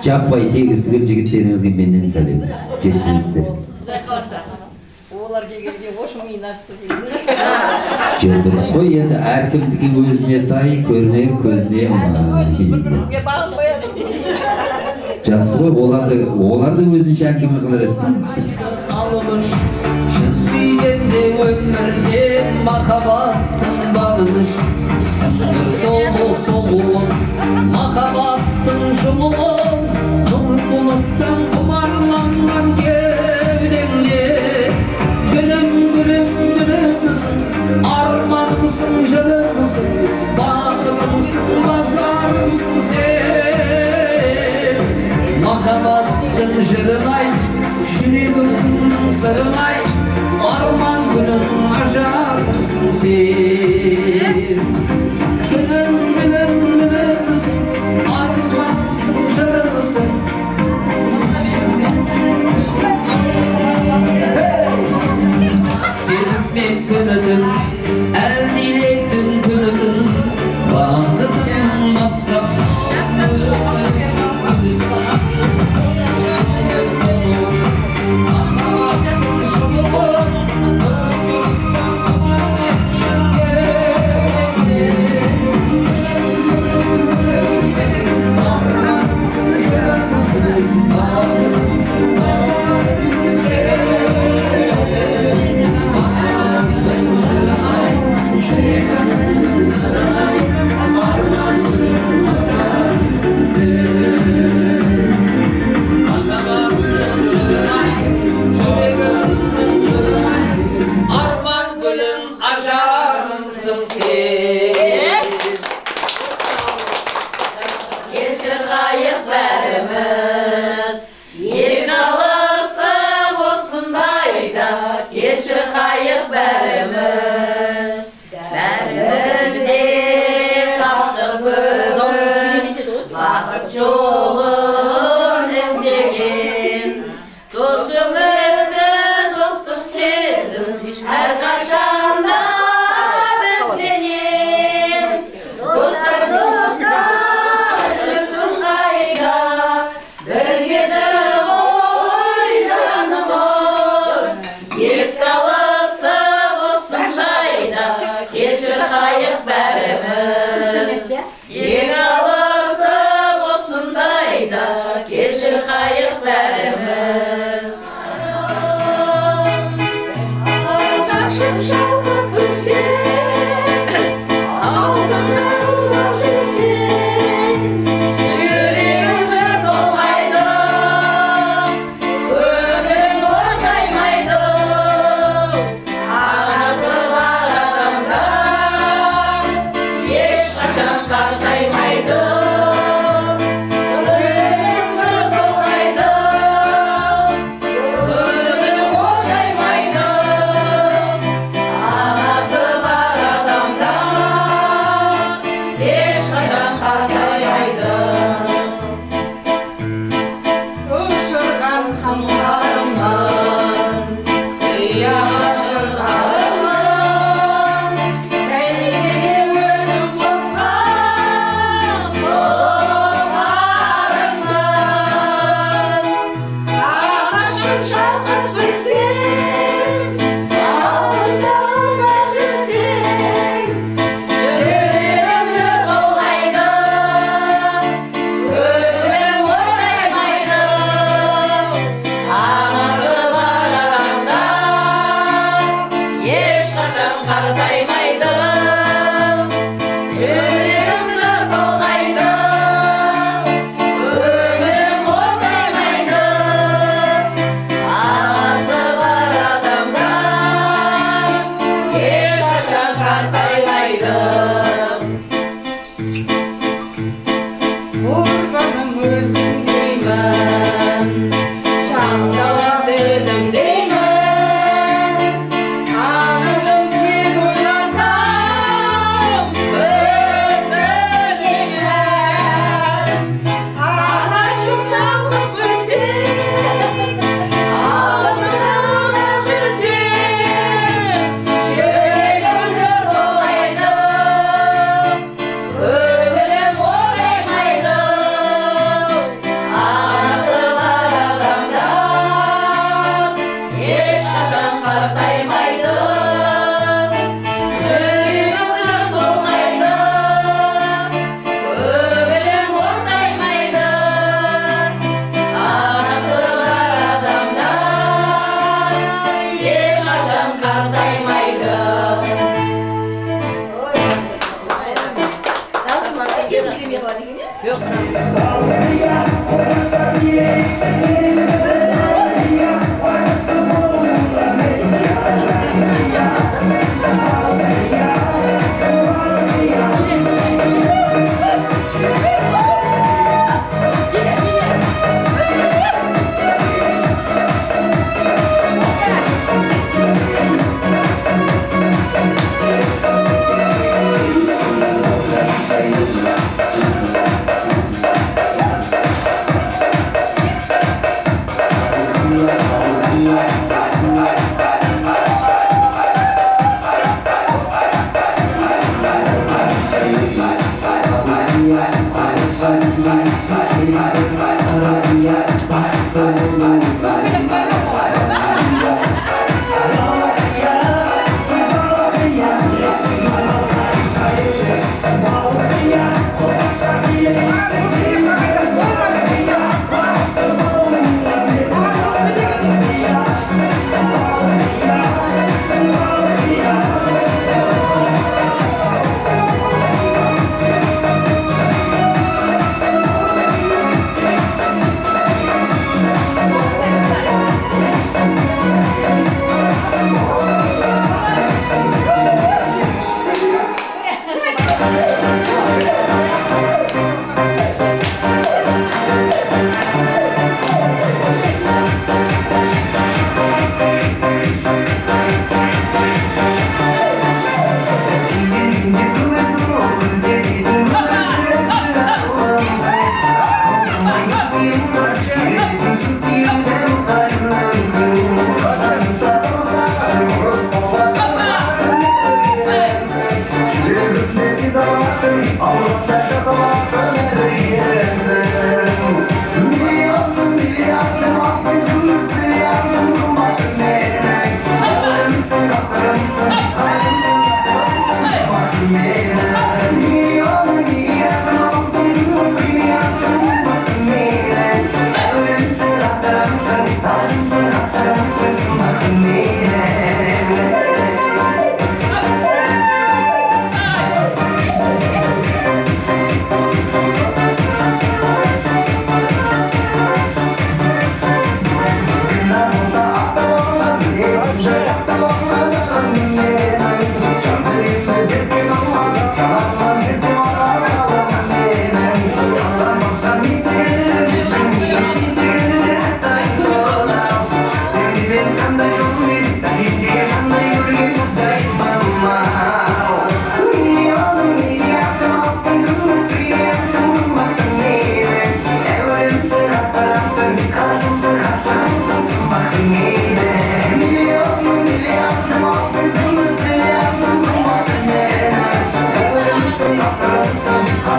жаппай тегіс түгел жігіттеріңізге менен сәлем. Жеткізіңіздер. Олар келгенде ошың үйін ашты. Dұрыс қой, енді әркімдікі өзіне тай, көріне, көзіне жақсы ғой, олар да өзінше әңгіме қылар еді. Алымыш, шын сүйгенде өмірден махаббаттың бағыныш. Солуын, махаббаттың жылуын, нұр бұлыттың құмарланған кеудеңде. Гүлімсің, арманымсың, жырымсың, бақытымсың, базарымсың сен. Махаббаттың жырын айт, жүрегімнің сырын айт, арман гүлім ажарымсың сен. Гүлімсің, арманымсың, жырымсың. Sevmek gönlüm, el dilektin gönlüm, bağlıdım masraf. Yeşil kayık bərimiz, yeşil alısı olsun da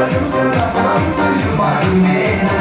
Karşımsın, karşımsın, şu bakım